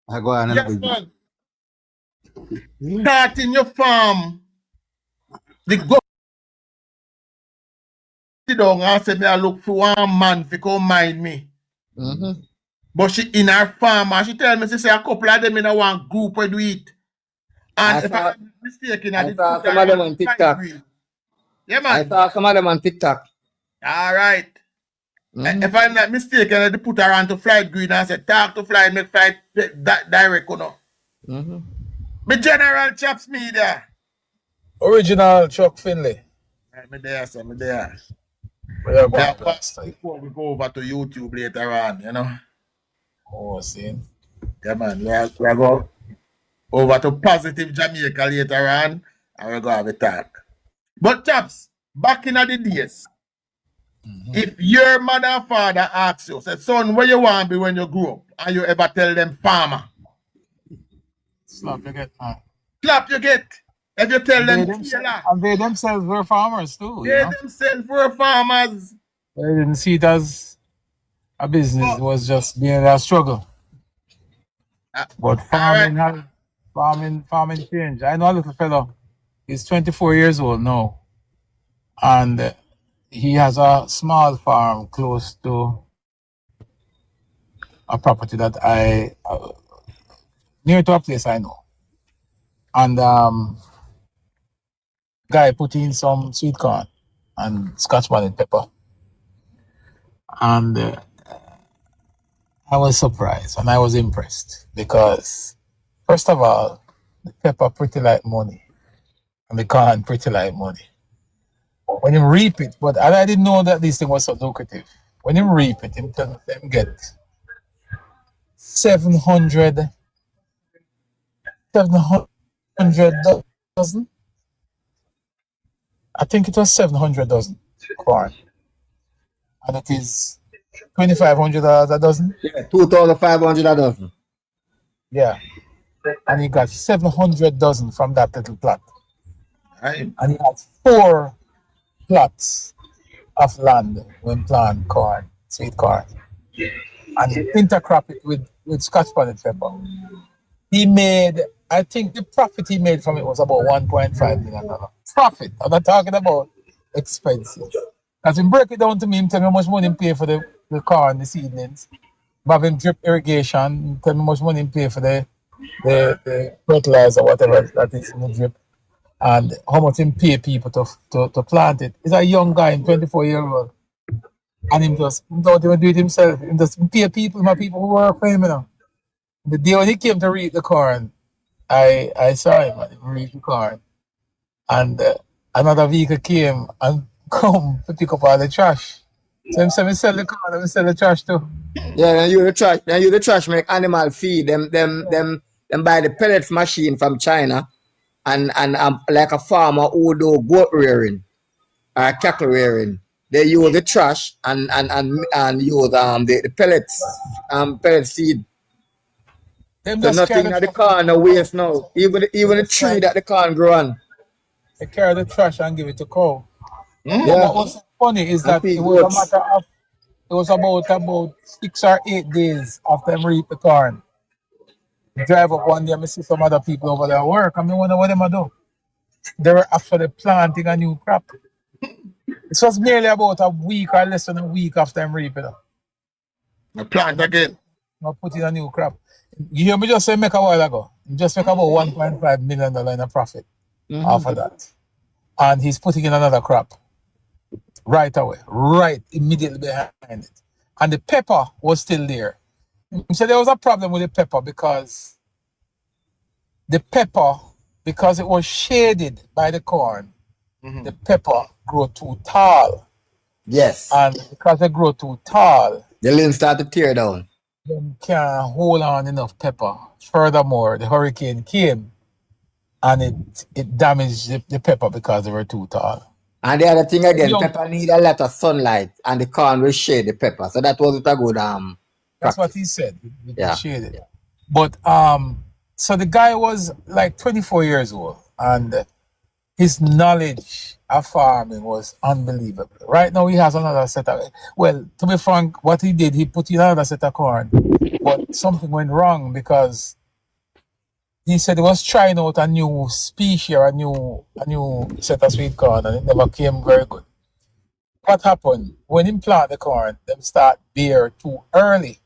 I go on, you Yes, know. man. Starting your farm, the government sit down and say, me I look for one man to come mind me. Mm-hmm. But she in her farm and she tell me, she say a couple of them in a one group where do it. I And if I'm saw not mistaken, I I did put saw her some of them on to on Fight TikTok. Green. Yeah, I man. saw some of them on TikTok. All right. Mm-hmm. If I'm not mistaken, I did put her on to Flight Green and said, talk to Flight, make Flight direct, you know. Mm-hmm. Me General Chaps Media. Original Chuck Finley. Right, me there, sir, me there. We are Yeah, going last time. before we go over to YouTube later on, you know. Oh, see. Yeah, man. We are go over to Positive Jamaica later on, and we're going to have a talk. But, chaps, back in the days, if your mother and father asks you, say, son, where you want to be when you grow up, and you ever tell them farmer, Slap you get, man. slap you get. If you tell And they, them themselves, tailor, and they themselves were farmers too, you they know. themselves were farmers. They didn't see it as a business. It was just being a struggle. But All right. farming changed. I know a little fellow. He's 24 years old now. And he has a small farm close to a property that near to a place I know. And guy put in some sweet corn and scotch bonnet pepper. And I was surprised and I was impressed because, first of all, the pepper pretty like money and the corn pretty like money. When you reap it, but I didn't know that this thing was so lucrative. When you reap it, him tell them get 700 dozen. I think it was 700 dozen corn. And it is $2,500 a dozen. Yeah, 2,500 a dozen. Yeah. and he got 700 dozen from that little plot. Right. And he had 4 plots of land when plant corn, sweet corn. And he intercrop it with Scotch bonnet pepper. He made, I think the profit he made from it was about $1.5 million. Profit. I'm not talking about expenses. As he break it down to me, he tell me how much money he pay for the corn, the seedlings. But him drip irrigation, he tell me how much money he pay for the fertilizer, whatever that is in the drip. And how much him pay people to plant it. He's a young guy, 24-year-old. And him don't even do it himself. He just pay people, my people who work for him, you know. The day when he came to reap the corn, I saw him and he reap the corn. And another vehicle came and come to pick up all the trash. So him said, "Me sell the corn and me sell the trash too." Yeah, and you the trash make animal feed. Them buy the pellets machine from China and like a farmer who do goat rearing or cattle rearing. They use the trash and use the pellets pellet seed. Them So just carry nothing the at the trash. corn no waste now. Even the tree that the corn grow on. They carry the trash and give it to cow. But Yeah. what was funny is And that feed it was a goats. matter of, it was about 6 or 8 days after I reap the corn. Drive up one day and I see some other people over there work. I mean, wonder what them do. They were actually planting a new crop. It was nearly about a week or less than a week after I'm reaping it. I plant again. I put in a new crop. You hear me just say make a while ago. Just make about $1.5 million in a profit off of that. And he's putting in another crop right away, right immediately behind it. And the pepper was still there. So there was a problem with the pepper because it was shaded by the corn, the pepper grew too tall. Yes. And because they grow too tall, The limbs start to tear down. they can't hold on enough pepper. Furthermore, the hurricane came and it damaged the pepper because they were too tall. And the other thing again, Young- pepper need a lot of sunlight and the corn will shade the pepper. So that was a good That's what practice. he said. It Yeah. was shaded. But so the guy was like 24 years old and his knowledge of farming was unbelievable. Right now he has another set of, well, to be frank, what he did, he put in another set of corn, but something went wrong because he said he was trying out a new species or a new set of sweet corn and it never came very good. What happened? When he plant the corn, them start bear too early.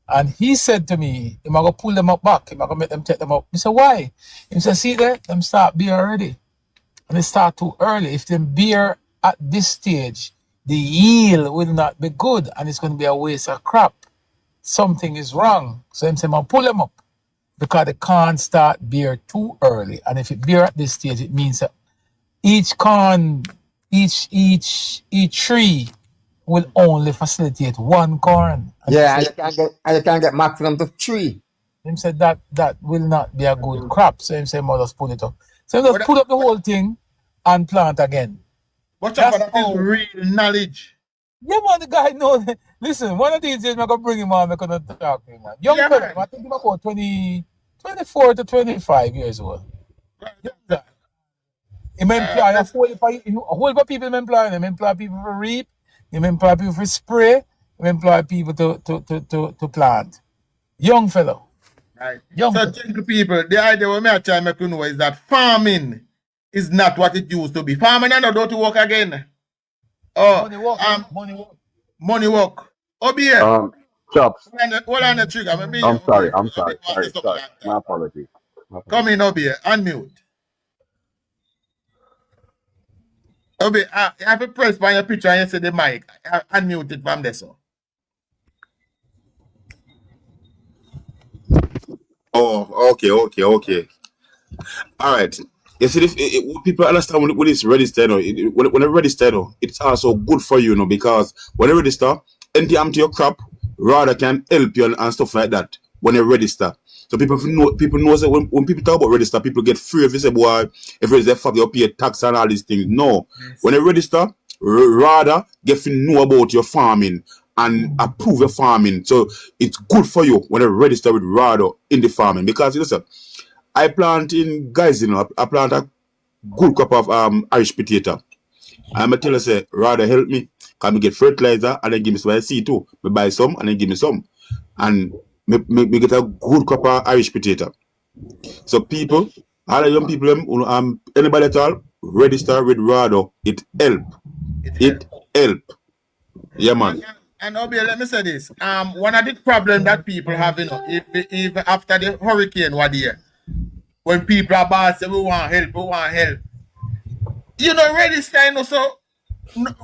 And he said to me, I'm going to pull them up back. I'm going to make them take them up. I said, why? He said, see there, them start bear already. And they start too early. If them bear at this stage, the yield will not be good and it's going to be a waste of crop. Something is wrong. So he said, I'll pull them up because they can't start bear too early. And if it bear at this stage, it means that each corn, each tree will only facilitate one corn. And Yeah, and you can get maximum to 3. him said that will not be a good crop. So him said, just pull it up. So him just pull up the whole thing and plant again. Watch out, that is real knowledge. Yeah, man, the guy knows. Listen, one of these days, I'm going to bring him on. I'm going to talk to him, man. Young fella, I think he's about 24 to 25 years old. Young guy. He may employ a whole heap of people. He employ him. He employ people for reap. He employ people for spray. He employ people to plant. Young fellow. Right. Young So, fellow. gentle people, the idea we may try to make you know is that farming is not what it used to be. Farming and not to work again. Oh, money work. Obia. Chops. Hold on the trigger. I'm sorry. My apologies. Come in, Obia. Unmute. Obia, you have to press by your picture and you say the mic. Unmute it from there, so. Oh, okay. All right. You see, if people understand when it's registered, when it registered, it's also good for you, because when you register, empty your crop rather can help you and stuff like that when you register. So people know that when people talk about register, people get free if you say, boy, if it's their fact, you pay tax and all these things. No. Yes. When you register, rather get to know about your farming and approve your farming. So it's good for you when you register with RADO in the farming. Because listen, I plant in guys, I plant a good crop of Irish potato. I'm gonna tell you say RADO help me. Can me get fertilizer and then give me some seed too. Me buy some and then give me some. And me get a good crop of Irish potato. So people, all the young people, anybody at all, register with RADO. It help. It help. Yeah, man. And Obi, let me say this. One of the problems that people have, if after the hurricane one year, when people are bad, say we want help. Register, so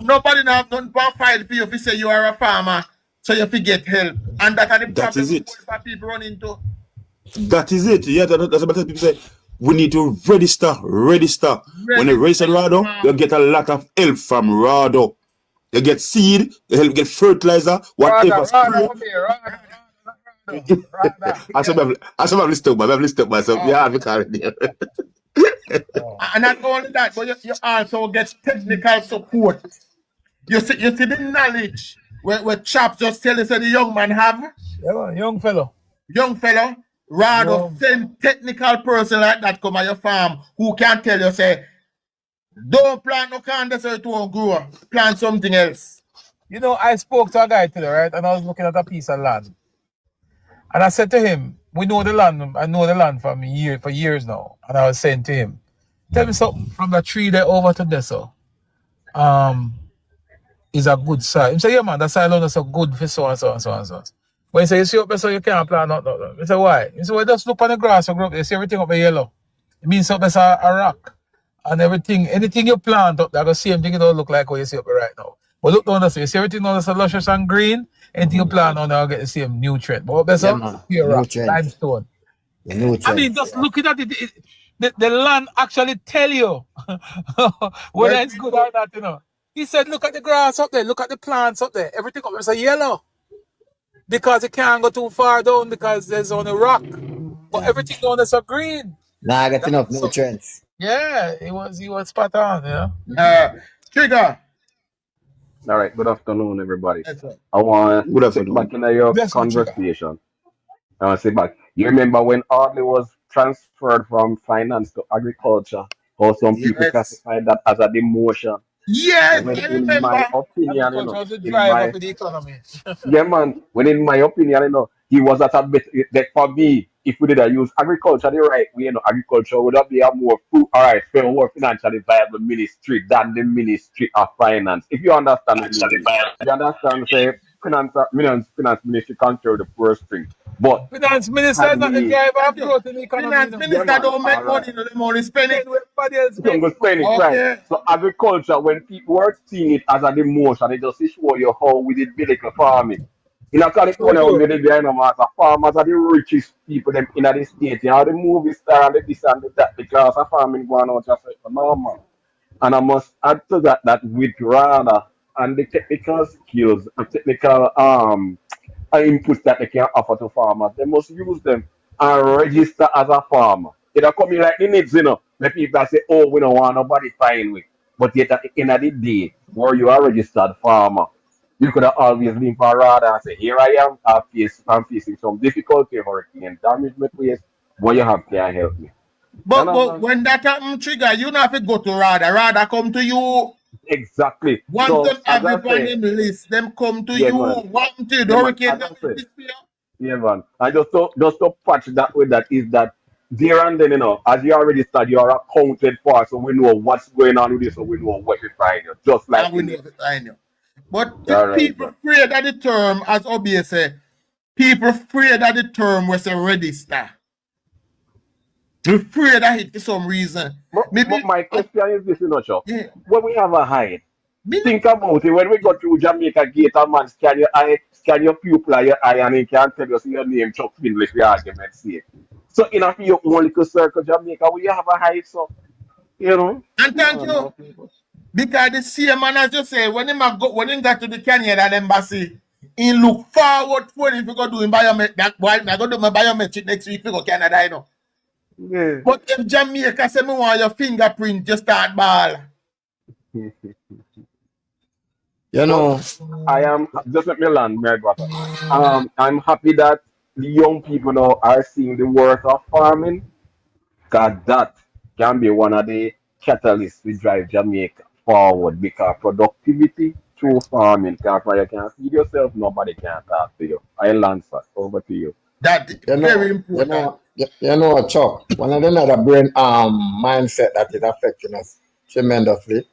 nobody now don't file for you if you say you are a farmer, so you have to get help. And that are the That is problem it. people run into. That is it. Yeah, that's what people say. We need to register. When you register RADO, you get a lot of help from RADO. You get seed, you get fertilizer, whatever. Rather. I saw my list up myself. Yeah, I already. And not only that, but you also get technical support. You see the knowledge where chaps just tell us that the young man have. Yeah, young fellow. Rather send technical person like that come at your farm who can tell you, say, don't plant no candy so it won't grow. Plant something else. I spoke to a guy today, right? And I was looking at a piece of land. And I said to him, we know the land. I know the land for years now. And I was saying to him, tell me something from the tree there over to this. Is a good soil. He said, yeah, man, that soil is so good for so and so and so and so. But he said, you see up there, so you can't plant nothing. He said, why? He said, well, just look on the grass, you see everything up there yellow. It means up there's a rock. And anything you plant up there, the same thing it don't look like what you see up there right now. But look down there, so you see everything down there so luscious and green, anything you plant down there will get the same nutrient. But up there, so pure rock, limestone. I mean, just looking at it, the land actually tell you whether it's good or not, He said, look at the grass up there, look at the plants up there. Everything up there is a yellow. Because it can't go too far down because there's only rock. But everything down there's so green. Nah, I get enough nutrients. Yeah, he was spot on, Trigger. All right, good afternoon, everybody. Yes, sir. I want Good to sit back in your Bless you, Trigger. conversation. I want to sit back. You remember when Audley was transferred from finance to agriculture? How some people Yes. classified that as a demotion? Yes, When I in remember. my opinion, Agriculture was the driver for the economy. yeah, man. When in my opinion, he was at a bit that for me, if we did use agriculture the right way, agriculture would be a more more financially viable ministry than the Ministry of Finance. If you understand what I mean. You understand, say finance ministry control the first string. But Finance minister is not the driver of growth in the economy. Finance minister don't make money, the money spend it. Everybody else you go spend it, right? So agriculture, when people were seeing it as a demotion, they just show you how we did biblical farming. In a California, we did behind them as a farmers are the richest people them in the state. You know, the movie star and the this and the that, the class of farming going on just like normal. And I must add to that with RADA and the technical skills and technical inputs that they can offer to farmers, they must use them and register as a farmer. It don't come in like the needs, The people say, oh, we don't want nobody fine with. But yet at the end of the day, where you are a registered farmer, you could have always been for RADA and say, here I am, I'm facing some difficulty, hurricane damage my place, what you have can help me. But when that happen, Trigger, you don't have to go to RADA. RADA come to you. Exactly. Once So, them have as I you on say, them list, them come to yeah, you. man. Want to the Yeah, man. hurricane As I say, disappear. yeah, man. And just to patch that with that is that there and then, as you already started, you are accounted for, so we know what's going on with you, so we know what to find you. Just like And we in know it. it, I know. But All right, people bro. afraid that the term, as Obi say, people afraid that the term was a register. They're afraid that it for some reason. But my question is this, Chuck. Yeah. When we have a hide, Me think about it. When we go through Jamaica gate, a man scan your eye, scan your pupil and your eye, and he can tell you your name, Chuck Finley, for argument's sake. So, in a few own little circle, Jamaica, we have a hide, so, And thank you. Because the same man as you say, when he got to the Kenyan embassy, he look forward for it if he go do biometric. That boy, I go do my biometric next week we go Canada, Yeah. But if Jamaica say me want your fingerprint, just start ball. Yo, You But know, I am just let me land, my brother. I'm happy that the young people now are seeing the worth of farming, because that can be one of the catalysts to drive Jamaica forward. Because productivity through farming, because you can feed yourself, nobody can talk to you. I answer over to you. That very important. you know, Chuck, one of the other brain mindset that is affecting us tremendously,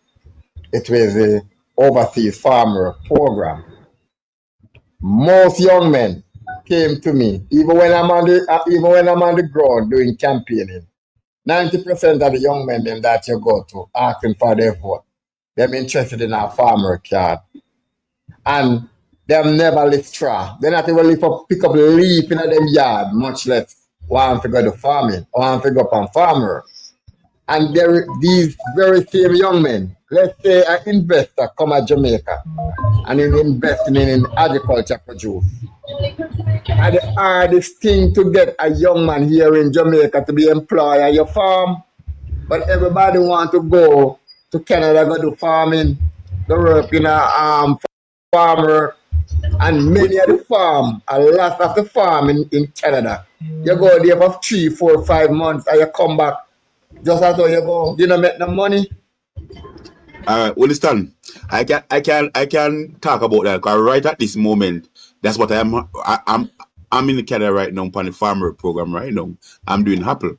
it was the overseas farmer program. Most young men came to me, even when I'm on the ground doing campaigning. 90% of the young men them that you go to asking for their vote, them interested in a farmer card. And them never lift straw. They not even pick up leaf in them yard, much less want to go to farming, want to go up on farmer. And these very same young men, let's say an investor come to Jamaica and is investing in agriculture produce. And the hardest thing to get a young man here in Jamaica to be employed at your farm. But everybody want to go to Canada, go do farming, go work in a farmer. And many of the farm, a lot of the farm in Canada, you go there for 3, 4, 5 months and you come back just as though you go, you don't make no money. Understand? I can talk about that because right at this moment, that's what I'm in Canada right now on the farmer program right now. I'm doing apple,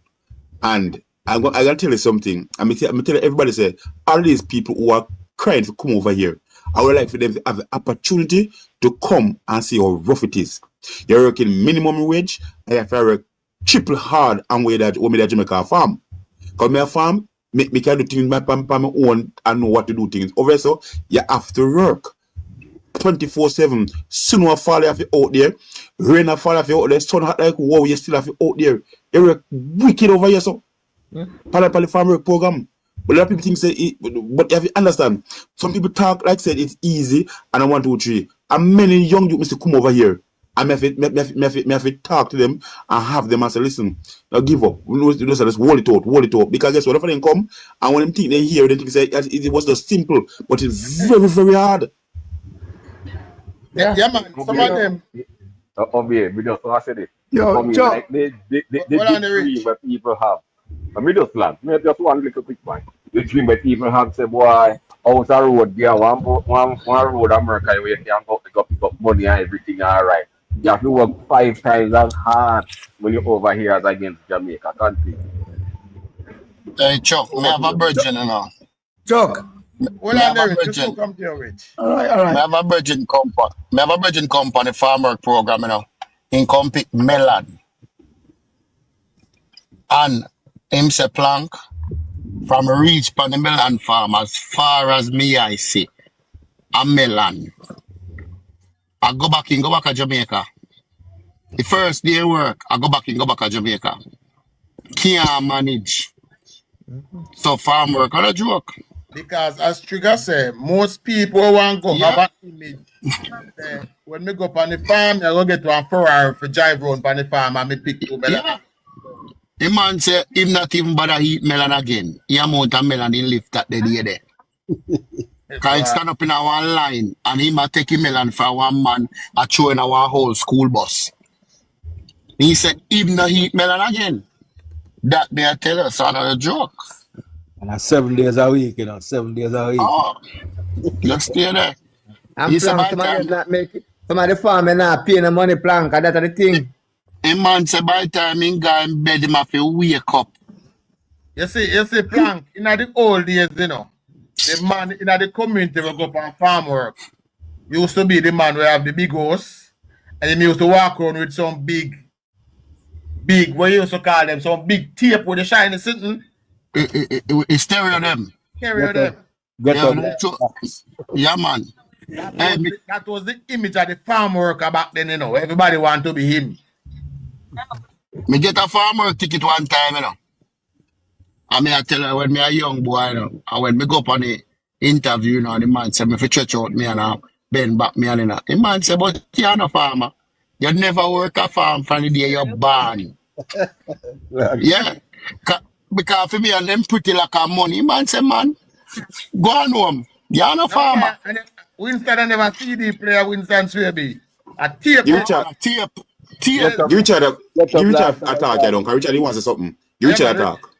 and I gotta tell you something. I'm gonna tell everybody say all these people who are crying to come over here. I would like for them to have the opportunity to come and see how rough it is. You're working minimum wage, and you have to work triple hard and way that Jamaica farm. Because my farm, me can do things by my own and know what to do things. Over so, you have to work 24/7. Soon will fall off you out there. Rain will fall off you out there. Sun hot like wow, you still have you out there. You work wicked over here, so. Pali farm work program. But a lot of people think say it, but you have to understand. Some people talk like said it's easy and I want to 3. And many young youths to come over here. And me have to talk to them and have them and say, listen, now give up. Just hold it out. Because guess what? If they come and when them think they hear, they think say it was just simple, but it's very, very hard. Yeah, man. Some of them. Obey, we just want to say this. Yo, For me, Chuck. like the Hold on, big Rich. dream that people have. Let me just land. Me just one little quick one. The dream that people have say, boy, out a road there, one road America where you can go pick up money and everything all right. You have to work 5 times as hard when you're over here as against Jamaica country. Hey, Chuck, me Over have to a you. virgin, you know. Chuck. Hold Me on, have a Rich. Just virgin. come to you, Rich. All Me right. have a virgin company. Me have a virgin company farmer program, you know. In pick melon. And him say plank from reach pan the melon farm as far as me I see. A melon. I go back to Jamaica. The first day work, I go back to Jamaica. Can't manage. So farm work on a joke. Because as Trigger said, most people want to go have Yeah, an image. When me go up on the farm, I go get to a Ferrari for drive around on the farm and me pick 2 melon. yeah. The man say him not even bother eat melon again. He amount of melon he lift that the day there. Cause it stand up in our line and he might take a melon for one man a throw in our whole school bus. He said him not eat melon again. That they tell us another joke. And that's 7 days a week, 7 days a week. Oh, just stay there. And He said plank, by somebody time not make it. Some of the farming not paying the money plank, and that's the thing. a man say by time he go in bed him have to wake up. You see, Plank, in the old days, the man in the community will go up on farm work. Used to be the man who have the big house, and he used to walk around with some big, what you used to call them, some big tape with the shiny sitting, He stereo them. carry them. Get Yeah, up. that's so, yeah man. Hey, That was the image of the farm worker back then, Everybody want to be him. me get a farm work ticket one time, I mean, I tell her when me a young boy, and when me go up on the interview, the man say me fi stretch out me and bend back me and the man say, but you're no farmer. You never work a farm from the day you're born. Yeah. Because for me and them pretty like a money, man say, man, go on home. You're no farmer. And Winston I never CD player Winston Swaby. A tape. Give No, Richard, tape. Yes. give Richard a, Get give up Richard last a night, talk, guys. you know, because Richard, he wants to say something. Give Yeah, Richard a man. talk.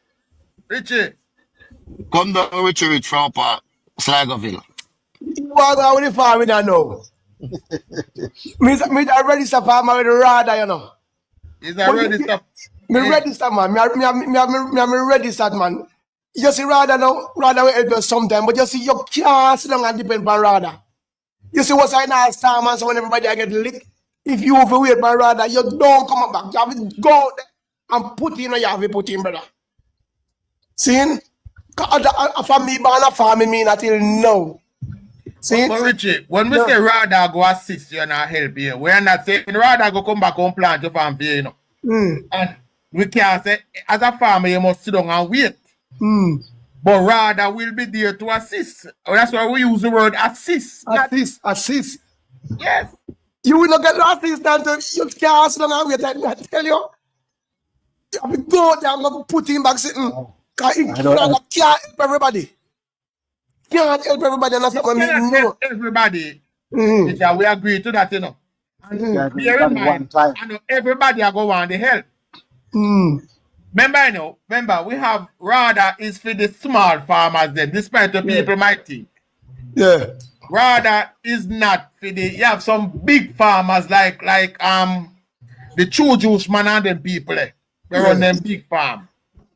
Richie. Come down Richard from Slagoville. What are we farming I know? Me I register farmer with the radar, you know. Is But already stuff. me register man, me registered man. You see rather now, rather will help you sometime, but you see you can't sit down and depend on rather. You see what's in our star man, so when everybody I get licked, if you overweight my rather, you don't come back. You have to go out there and put in or you have to put in, brother. See? For me, but not for me until now. See? But Richie, when we Yeah. say rather go assist you and help you, we're not saying rather go come back home plant your farm for you, you know. And we can't say as a farmer you must sit down and wait. But rather will be there to assist. That's why we use the word assist. Assist. Yes. You will not get no assistance. You can't sit down and wait. I tell you. You have to go there and go put him back sitting. Because it can't help everybody. Can't help everybody. And that's You what I cannot mean. help No. everybody. Teacher, we agree to that, you know. And bear in mind, I know everybody are going to want the help. Remember, we have rather is for the small farmers then, despite the people might think. Yeah. Rather is not for the, you have some big farmers like the true juice man and them people, they run them big farm.